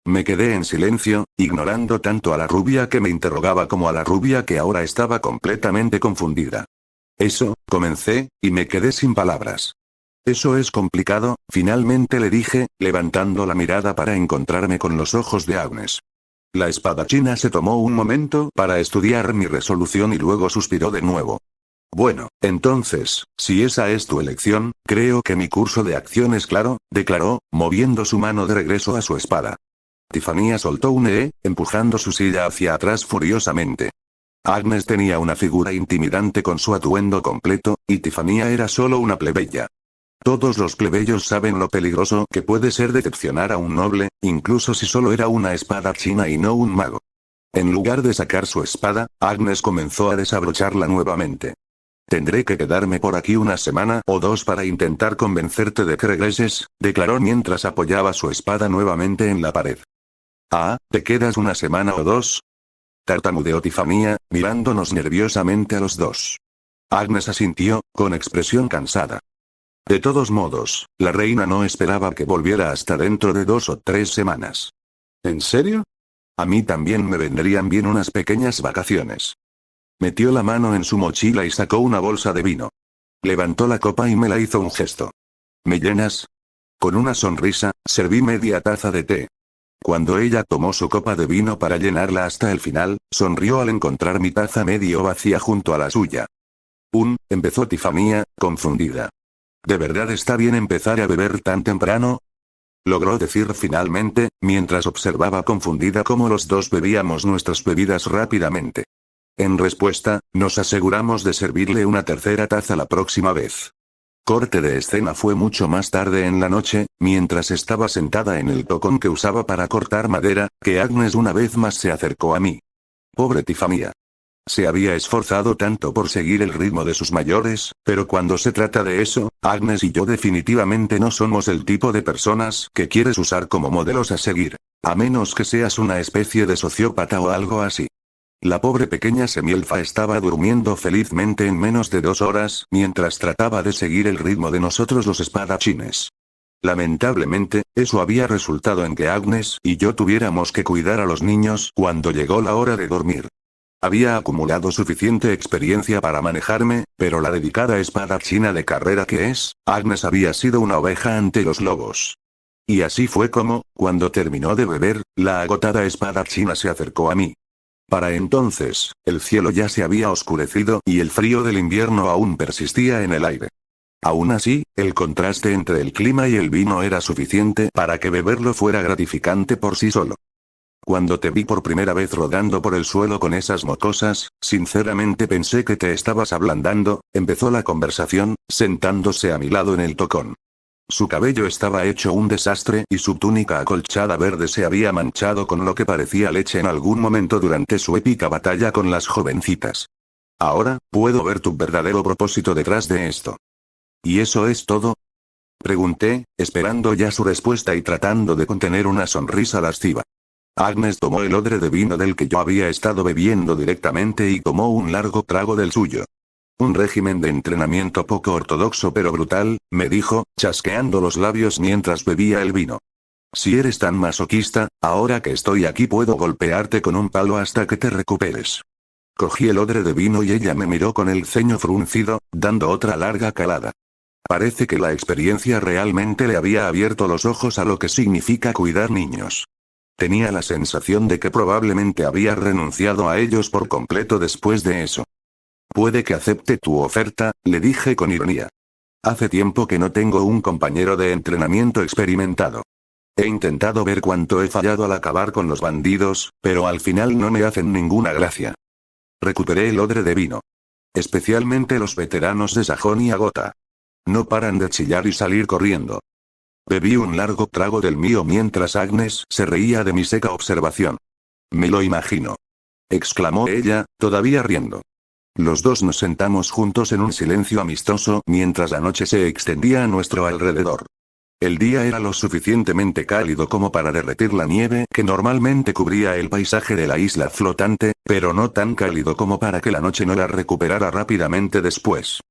Me quedé en silencio, ignorando tanto a la rubia que me interrogaba como a la rubia que ahora estaba completamente confundida. Eso, comencé, y me quedé sin palabras. Eso es complicado, finalmente le dije, levantando la mirada para encontrarme con los ojos de Agnes. La espadachina se tomó un momento para estudiar mi resolución y luego suspiró de nuevo. Bueno, entonces, si esa es tu elección, creo que mi curso de acción es claro, declaró, moviendo su mano de regreso a su espada. Tiffania soltó un empujando su silla hacia atrás furiosamente. Agnes tenía una figura intimidante con su atuendo completo, y Tiffania era solo una plebeya. Todos los plebeyos saben lo peligroso que puede ser decepcionar a un noble, incluso si solo era una espada china y no un mago. En lugar de sacar su espada, Agnes comenzó a desabrocharla nuevamente. Tendré que quedarme por aquí una semana o dos para intentar convencerte de que regreses, declaró mientras apoyaba su espada nuevamente en la pared. Ah, ¿te quedas una semana o dos? Tartamudeó Tiffania, mirándonos nerviosamente a los dos. Agnes asintió, con expresión cansada. De todos modos, la reina no esperaba que volviera hasta dentro de 2 o 3 semanas. ¿En serio? A mí también me vendrían bien unas pequeñas vacaciones. Metió la mano en su mochila y sacó una bolsa de vino. Levantó la copa y me la hizo un gesto. ¿Me llenas? Con una sonrisa, serví media taza de té. Cuando ella tomó su copa de vino para llenarla hasta el final, sonrió al encontrar mi taza medio vacía junto a la suya. Empezó Tiffania, confundida. ¿De verdad está bien empezar a beber tan temprano? Logró decir finalmente, mientras observaba confundida cómo los dos bebíamos nuestras bebidas rápidamente. En respuesta, nos aseguramos de servirle una tercera taza la próxima vez. Corte de escena fue mucho más tarde en la noche, mientras estaba sentada en el tocón que usaba para cortar madera, que Agnes una vez más se acercó a mí. Pobre Tiffania. Se había esforzado tanto por seguir el ritmo de sus mayores, pero cuando se trata de eso, Agnes y yo definitivamente no somos el tipo de personas que quieres usar como modelos a seguir. A menos que seas una especie de sociópata o algo así. La pobre pequeña semielfa estaba durmiendo felizmente en menos de 2 horas, mientras trataba de seguir el ritmo de nosotros los espadachines. Lamentablemente, eso había resultado en que Agnes y yo tuviéramos que cuidar a los niños cuando llegó la hora de dormir. Había acumulado suficiente experiencia para manejarme, pero la dedicada espada china de carrera que es, Agnes había sido una oveja ante los lobos. Y así fue como, cuando terminó de beber, la agotada espada china se acercó a mí. Para entonces, el cielo ya se había oscurecido y el frío del invierno aún persistía en el aire. Aún así, el contraste entre el clima y el vino era suficiente para que beberlo fuera gratificante por sí solo. Cuando te vi por primera vez rodando por el suelo con esas mocosas, sinceramente pensé que te estabas ablandando, empezó la conversación, sentándose a mi lado en el tocón. Su cabello estaba hecho un desastre y su túnica acolchada verde se había manchado con lo que parecía leche en algún momento durante su épica batalla con las jovencitas. Ahora, puedo ver tu verdadero propósito detrás de esto. ¿Y eso es todo? Pregunté, esperando ya su respuesta y tratando de contener una sonrisa lasciva. Agnes tomó el odre de vino del que yo había estado bebiendo directamente y tomó un largo trago del suyo. Un régimen de entrenamiento poco ortodoxo pero brutal, me dijo, chasqueando los labios mientras bebía el vino. Si eres tan masoquista, ahora que estoy aquí puedo golpearte con un palo hasta que te recuperes. Cogí el odre de vino y ella me miró con el ceño fruncido, dando otra larga calada. Parece que la experiencia realmente le había abierto los ojos a lo que significa cuidar niños. Tenía la sensación de que probablemente había renunciado a ellos por completo después de eso. Puede que acepte tu oferta, le dije con ironía. Hace tiempo que no tengo un compañero de entrenamiento experimentado. He intentado ver cuánto he fallado al acabar con los bandidos, pero al final no me hacen ninguna gracia. Recuperé el odre de vino. Especialmente los veteranos de Sajonia Gotha. No paran de chillar y salir corriendo. Bebí un largo trago del mío mientras Agnes se reía de mi seca observación. Me lo imagino. Exclamó ella, todavía riendo. Los dos nos sentamos juntos en un silencio amistoso mientras la noche se extendía a nuestro alrededor. El día era lo suficientemente cálido como para derretir la nieve que normalmente cubría el paisaje de la isla flotante, pero no tan cálido como para que la noche no la recuperara rápidamente después.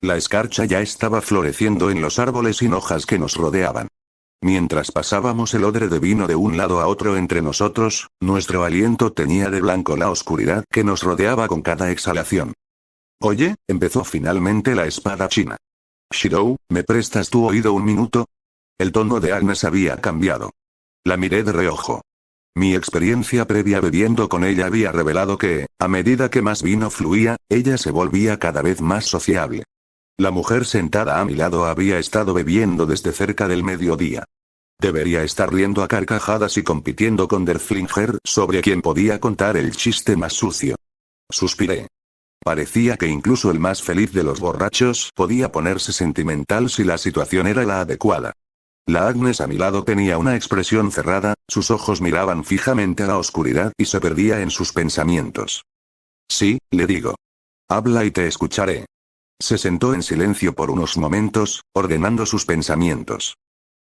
La escarcha ya estaba floreciendo en los árboles sin hojas que nos rodeaban. Mientras pasábamos el odre de vino de un lado a otro entre nosotros, nuestro aliento teñía de blanco la oscuridad que nos rodeaba con cada exhalación. Oye, empezó finalmente la espada china. Shirou, ¿me prestas tu oído un minuto? El tono de Agnes había cambiado. La miré de reojo. Mi experiencia previa bebiendo con ella había revelado que, a medida que más vino fluía, ella se volvía cada vez más sociable. La mujer sentada a mi lado había estado bebiendo desde cerca del mediodía. Debería estar riendo a carcajadas y compitiendo con Derflinger sobre quién podía contar el chiste más sucio. Suspiré. Parecía que incluso el más feliz de los borrachos podía ponerse sentimental si la situación era la adecuada. La Agnes a mi lado tenía una expresión cerrada, sus ojos miraban fijamente a la oscuridad y se perdía en sus pensamientos. Sí, le digo. Habla y te escucharé. Se sentó en silencio por unos momentos, ordenando sus pensamientos.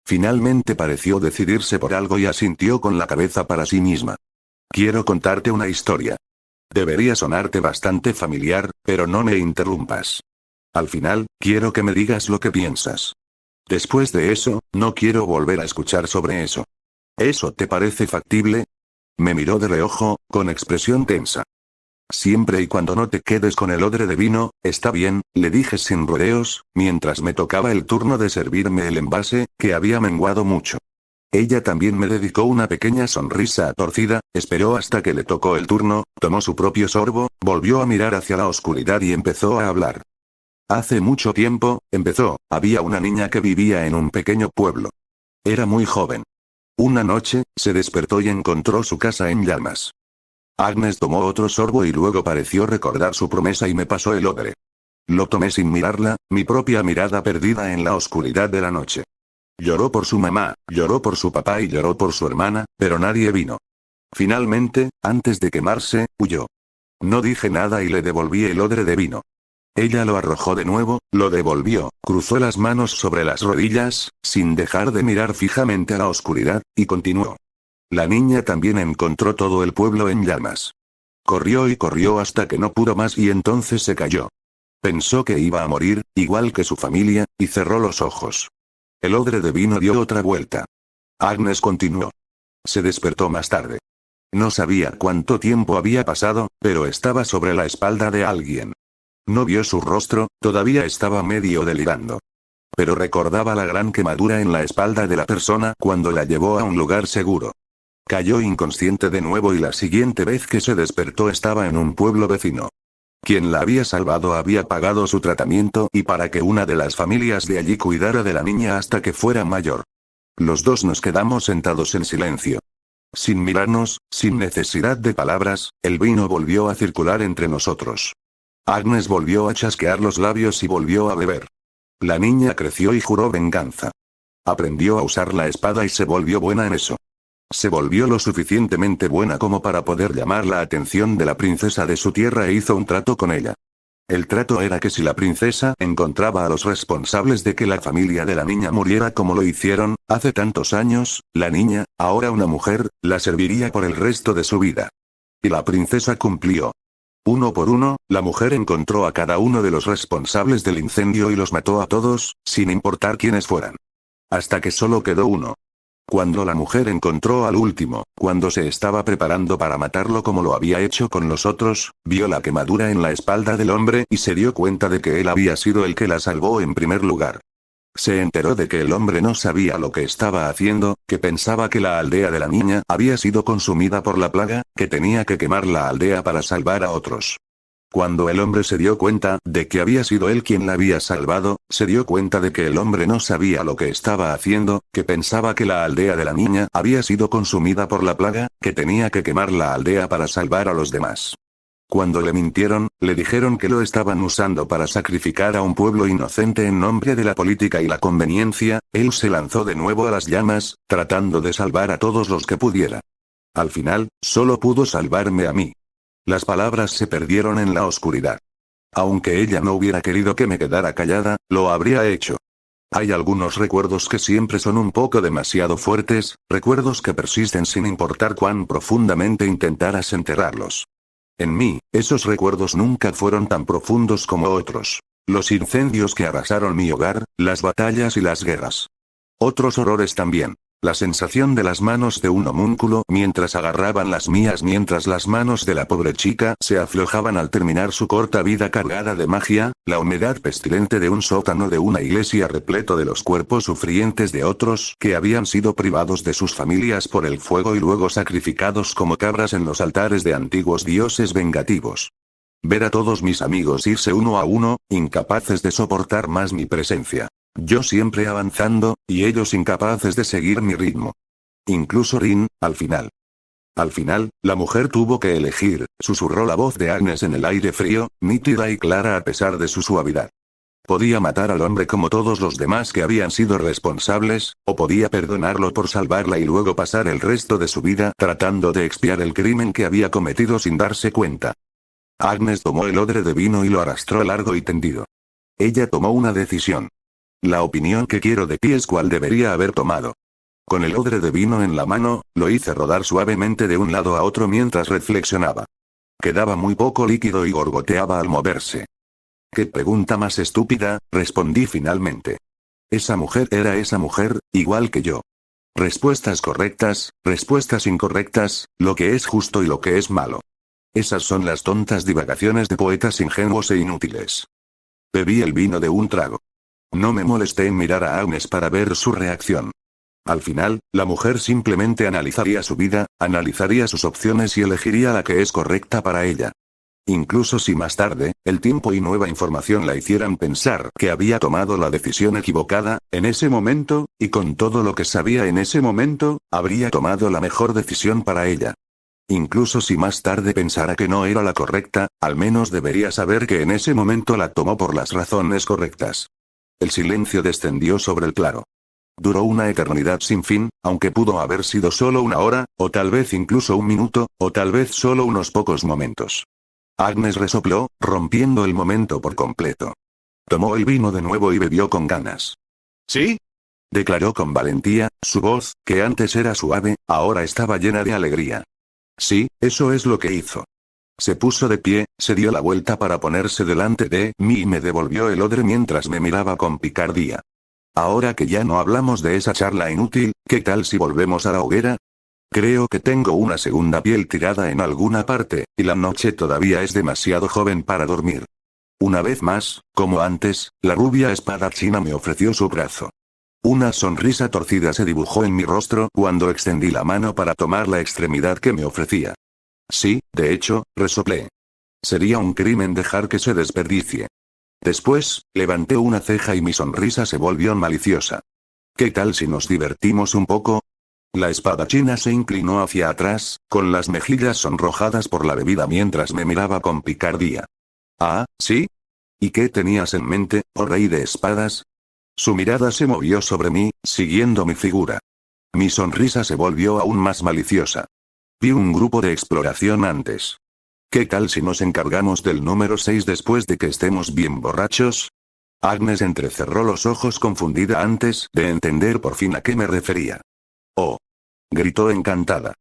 Finalmente pareció decidirse por algo y asintió con la cabeza para sí misma. Quiero contarte una historia. Debería sonarte bastante familiar, pero no me interrumpas. Al final, quiero que me digas lo que piensas. Después de eso, no quiero volver a escuchar sobre eso. ¿Eso te parece factible? Me miró de reojo, con expresión tensa. Siempre y cuando no te quedes con el odre de vino, está bien, le dije sin rodeos, mientras me tocaba el turno de servirme el envase, que había menguado mucho. Ella también me dedicó una pequeña sonrisa torcida, esperó hasta que le tocó el turno, tomó su propio sorbo, volvió a mirar hacia la oscuridad y empezó a hablar. Hace mucho tiempo, empezó, había una niña que vivía en un pequeño pueblo. Era muy joven. Una noche, se despertó y encontró su casa en llamas. Agnes tomó otro sorbo y luego pareció recordar su promesa y me pasó el odre. Lo tomé sin mirarla, mi propia mirada perdida en la oscuridad de la noche. Lloró por su mamá, lloró por su papá y lloró por su hermana, pero nadie vino. Finalmente, antes de quemarse, huyó. No dije nada y le devolví el odre de vino. Ella lo arrojó de nuevo, lo devolvió, cruzó las manos sobre las rodillas, sin dejar de mirar fijamente a la oscuridad, y continuó. La niña también encontró todo el pueblo en llamas. Corrió y corrió hasta que no pudo más y entonces se cayó. Pensó que iba a morir, igual que su familia, y cerró los ojos. El odre de vino dio otra vuelta. Agnes continuó. Se despertó más tarde. No sabía cuánto tiempo había pasado, pero estaba sobre la espalda de alguien. No vio su rostro, todavía estaba medio delirando. Pero recordaba la gran quemadura en la espalda de la persona cuando la llevó a un lugar seguro. Cayó inconsciente de nuevo y la siguiente vez que se despertó estaba en un pueblo vecino. Quien la había salvado había pagado su tratamiento y para que una de las familias de allí cuidara de la niña hasta que fuera mayor. Los dos nos quedamos sentados en silencio. Sin mirarnos, sin necesidad de palabras, el vino volvió a circular entre nosotros. Agnes volvió a chasquear los labios y volvió a beber. La niña creció y juró venganza. Aprendió a usar la espada y se volvió buena en eso. Se volvió lo suficientemente buena como para poder llamar la atención de la princesa de su tierra e hizo un trato con ella. El trato era que si la princesa encontraba a los responsables de que la familia de la niña muriera como lo hicieron, hace tantos años, la niña, ahora una mujer, la serviría por el resto de su vida. Y la princesa cumplió. Uno por uno, la mujer encontró a cada uno de los responsables del incendio y los mató a todos, sin importar quiénes fueran. Hasta que solo quedó uno. Cuando la mujer encontró al último, cuando se estaba preparando para matarlo como lo había hecho con los otros, vio la quemadura en la espalda del hombre y se dio cuenta de que él había sido el que la salvó en primer lugar. Se enteró de que el hombre no sabía lo que estaba haciendo, que pensaba que la aldea de la niña había sido consumida por la plaga, que tenía que quemar la aldea para salvar a otros. Cuando el hombre se dio cuenta de que había sido él quien la había salvado, se dio cuenta de que el hombre no sabía lo que estaba haciendo, que pensaba que la aldea de la niña había sido consumida por la plaga, que tenía que quemar la aldea para salvar a los demás. Cuando le mintieron, le dijeron que lo estaban usando para sacrificar a un pueblo inocente en nombre de la política y la conveniencia, él se lanzó de nuevo a las llamas, tratando de salvar a todos los que pudiera. Al final, solo pudo salvarme a mí. Las palabras se perdieron en la oscuridad. Aunque ella no hubiera querido que me quedara callada, lo habría hecho. Hay algunos recuerdos que siempre son un poco demasiado fuertes, recuerdos que persisten sin importar cuán profundamente intentaras enterrarlos. En mí, esos recuerdos nunca fueron tan profundos como otros. Los incendios que arrasaron mi hogar, las batallas y las guerras. Otros horrores también. La sensación de las manos de un homúnculo mientras agarraban las mías mientras las manos de la pobre chica se aflojaban al terminar su corta vida cargada de magia, la humedad pestilente de un sótano de una iglesia repleto de los cuerpos sufrientes de otros que habían sido privados de sus familias por el fuego y luego sacrificados como cabras en los altares de antiguos dioses vengativos. Ver a todos mis amigos irse uno a uno, incapaces de soportar más mi presencia. Yo siempre avanzando, y ellos incapaces de seguir mi ritmo. Incluso Rin, al final. Al final, la mujer tuvo que elegir, susurró la voz de Agnes en el aire frío, nítida y clara a pesar de su suavidad. Podía matar al hombre como todos los demás que habían sido responsables, o podía perdonarlo por salvarla y luego pasar el resto de su vida tratando de expiar el crimen que había cometido sin darse cuenta. Agnes tomó el odre de vino y lo arrastró largo y tendido. Ella tomó una decisión. La opinión que quiero de ti es cuál debería haber tomado. Con el odre de vino en la mano, lo hice rodar suavemente de un lado a otro mientras reflexionaba. Quedaba muy poco líquido y gorgoteaba al moverse. «¿Qué pregunta más estúpida?», respondí finalmente. Esa mujer era esa mujer, igual que yo. Respuestas correctas, respuestas incorrectas, lo que es justo y lo que es malo. Esas son las tontas divagaciones de poetas ingenuos e inútiles. Bebí el vino de un trago. No me molesté en mirar a Agnes para ver su reacción. Al final, la mujer simplemente analizaría su vida, analizaría sus opciones y elegiría la que es correcta para ella. Incluso si más tarde, el tiempo y nueva información la hicieran pensar que había tomado la decisión equivocada, en ese momento, y con todo lo que sabía en ese momento, habría tomado la mejor decisión para ella. Incluso si más tarde pensara que no era la correcta, al menos debería saber que en ese momento la tomó por las razones correctas. El silencio descendió sobre el claro. Duró una eternidad sin fin, aunque pudo haber sido solo una hora, o tal vez incluso un minuto, o tal vez solo unos pocos momentos. Agnes resopló, rompiendo el momento por completo. Tomó el vino de nuevo y bebió con ganas. ¿Sí?, declaró con valentía, su voz, que antes era suave, ahora estaba llena de alegría. Sí, eso es lo que hizo. Se puso de pie, se dio la vuelta para ponerse delante de mí y me devolvió el odre mientras me miraba con picardía. Ahora que ya no hablamos de esa charla inútil, ¿qué tal si volvemos a la hoguera? Creo que tengo una segunda piel tirada en alguna parte, y la noche todavía es demasiado joven para dormir. Una vez más, como antes, la rubia espadachina me ofreció su brazo. Una sonrisa torcida se dibujó en mi rostro cuando extendí la mano para tomar la extremidad que me ofrecía. Sí, de hecho, resoplé. Sería un crimen dejar que se desperdicie. Después, levanté una ceja y mi sonrisa se volvió maliciosa. ¿Qué tal si nos divertimos un poco? La espadachina se inclinó hacia atrás, con las mejillas sonrojadas por la bebida mientras me miraba con picardía. Ah, ¿sí? ¿Y qué tenías en mente, oh rey de espadas? Su mirada se movió sobre mí, siguiendo mi figura. Mi sonrisa se volvió aún más maliciosa. Vi un grupo de exploración antes. ¿Qué tal si nos encargamos del número 6 después de que estemos bien borrachos? Agnes entrecerró los ojos confundida antes de entender por fin a qué me refería. ¡Oh!, gritó encantada.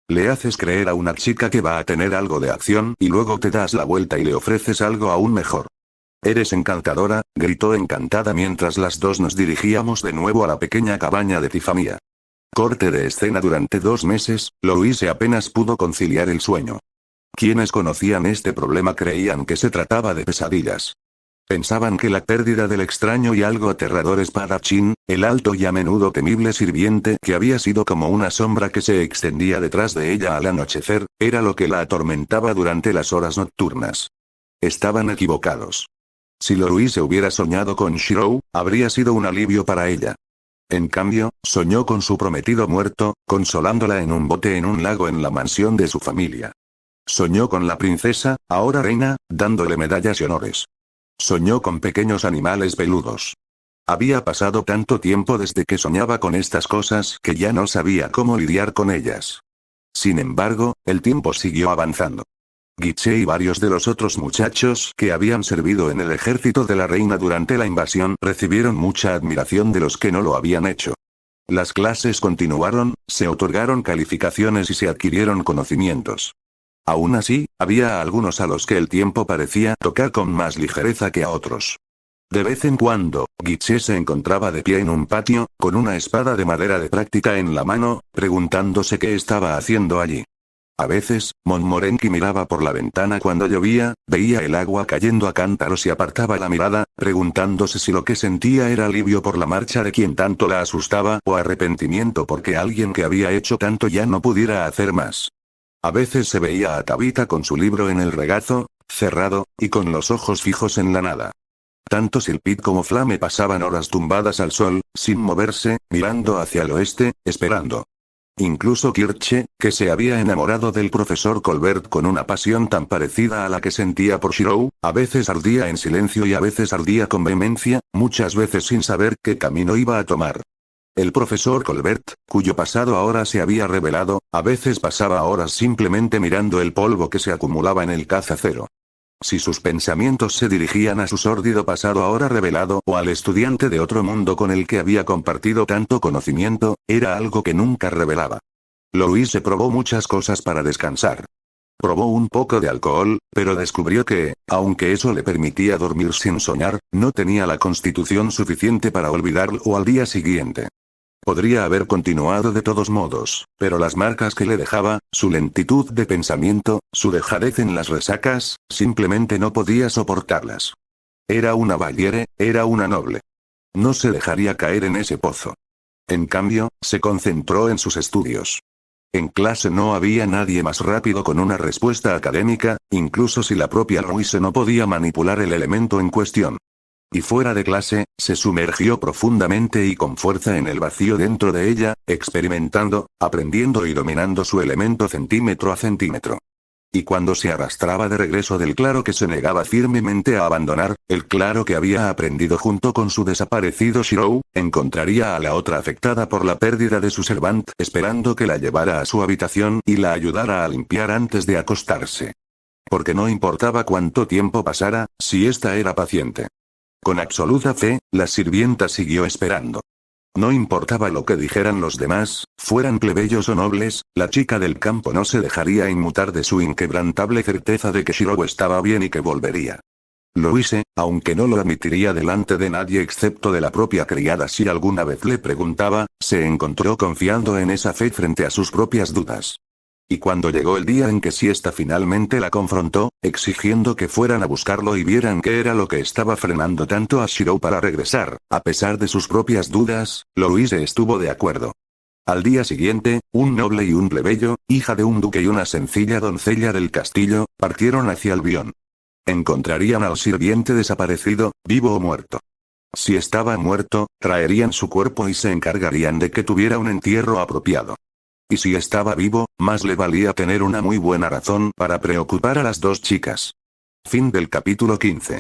Le haces creer a una chica que va a tener algo de acción y luego te das la vuelta y le ofreces algo aún mejor. Eres encantadora, gritó encantada mientras las dos nos dirigíamos de nuevo a la pequeña cabaña de Tiffany. Corte de escena durante 2 meses, Louise apenas pudo conciliar el sueño. Quienes conocían este problema creían que se trataba de pesadillas. Pensaban que la pérdida del extraño y algo aterrador espadachín, el alto y a menudo temible sirviente que había sido como una sombra que se extendía detrás de ella al anochecer, era lo que la atormentaba durante las horas nocturnas. Estaban equivocados. Si Louise hubiera soñado con Shiro, habría sido un alivio para ella. En cambio, soñó con su prometido muerto, consolándola en un bote en un lago en la mansión de su familia. Soñó con la princesa, ahora reina, dándole medallas y honores. Soñó con pequeños animales peludos. Había pasado tanto tiempo desde que soñaba con estas cosas que ya no sabía cómo lidiar con ellas. Sin embargo, el tiempo siguió avanzando. Guiche y varios de los otros muchachos que habían servido en el ejército de la reina durante la invasión recibieron mucha admiración de los que no lo habían hecho. Las clases continuaron, se otorgaron calificaciones y se adquirieron conocimientos. Aún así, había algunos a los que el tiempo parecía tocar con más ligereza que a otros. De vez en cuando, Guiche se encontraba de pie en un patio, con una espada de madera de práctica en la mano, preguntándose qué estaba haciendo allí. A veces, Montmorency miraba por la ventana cuando llovía, veía el agua cayendo a cántaros y apartaba la mirada, preguntándose si lo que sentía era alivio por la marcha de quien tanto la asustaba o arrepentimiento porque alguien que había hecho tanto ya no pudiera hacer más. A veces se veía a Tabitha con su libro en el regazo, cerrado, y con los ojos fijos en la nada. Tanto Silpit como Flame pasaban horas tumbadas al sol, sin moverse, mirando hacia el oeste, esperando. Incluso Kirche, que se había enamorado del profesor Colbert con una pasión tan parecida a la que sentía por Shirou, a veces ardía en silencio y a veces ardía con vehemencia, muchas veces sin saber qué camino iba a tomar. El profesor Colbert, cuyo pasado ahora se había revelado, a veces pasaba horas simplemente mirando el polvo que se acumulaba en el cazacero. Si sus pensamientos se dirigían a su sórdido pasado ahora revelado o al estudiante de otro mundo con el que había compartido tanto conocimiento, era algo que nunca revelaba. Louise probó muchas cosas para descansar. Probó un poco de alcohol, pero descubrió que, aunque eso le permitía dormir sin soñar, no tenía la constitución suficiente para olvidarlo al día siguiente. Podría haber continuado de todos modos, pero las marcas que le dejaba, su lentitud de pensamiento, su dejadez en las resacas, simplemente no podía soportarlas. Era una Baviere, era una noble. No se dejaría caer en ese pozo. En cambio, se concentró en sus estudios. En clase no había nadie más rápido con una respuesta académica, incluso si la propia Louise no podía manipular el elemento en cuestión. Y fuera de clase, se sumergió profundamente y con fuerza en el vacío dentro de ella, experimentando, aprendiendo y dominando su elemento centímetro a centímetro. Y cuando se arrastraba de regreso del claro que se negaba firmemente a abandonar, el claro que había aprendido junto con su desaparecido Shirou, encontraría a la otra afectada por la pérdida de su servant esperando que la llevara a su habitación y la ayudara a limpiar antes de acostarse. Porque no importaba cuánto tiempo pasara, si ésta era paciente. Con absoluta fe, la sirvienta siguió esperando. No importaba lo que dijeran los demás, fueran plebeyos o nobles, la chica del campo no se dejaría inmutar de su inquebrantable certeza de que Shirou estaba bien y que volvería. Louise, aunque no lo admitiría delante de nadie excepto de la propia criada si alguna vez le preguntaba, se encontró confiando en esa fe frente a sus propias dudas. Y cuando llegó el día en que Siesta finalmente la confrontó, exigiendo que fueran a buscarlo y vieran qué era lo que estaba frenando tanto a Shirou para regresar, a pesar de sus propias dudas, Louise estuvo de acuerdo. Al día siguiente, un noble y un plebeyo, hija de un duque y una sencilla doncella del castillo, partieron hacia Albion. Encontrarían al sirviente desaparecido, vivo o muerto. Si estaba muerto, traerían su cuerpo y se encargarían de que tuviera un entierro apropiado. Y si estaba vivo, más le valía tener una muy buena razón para preocupar a las dos chicas. Fin del capítulo 15.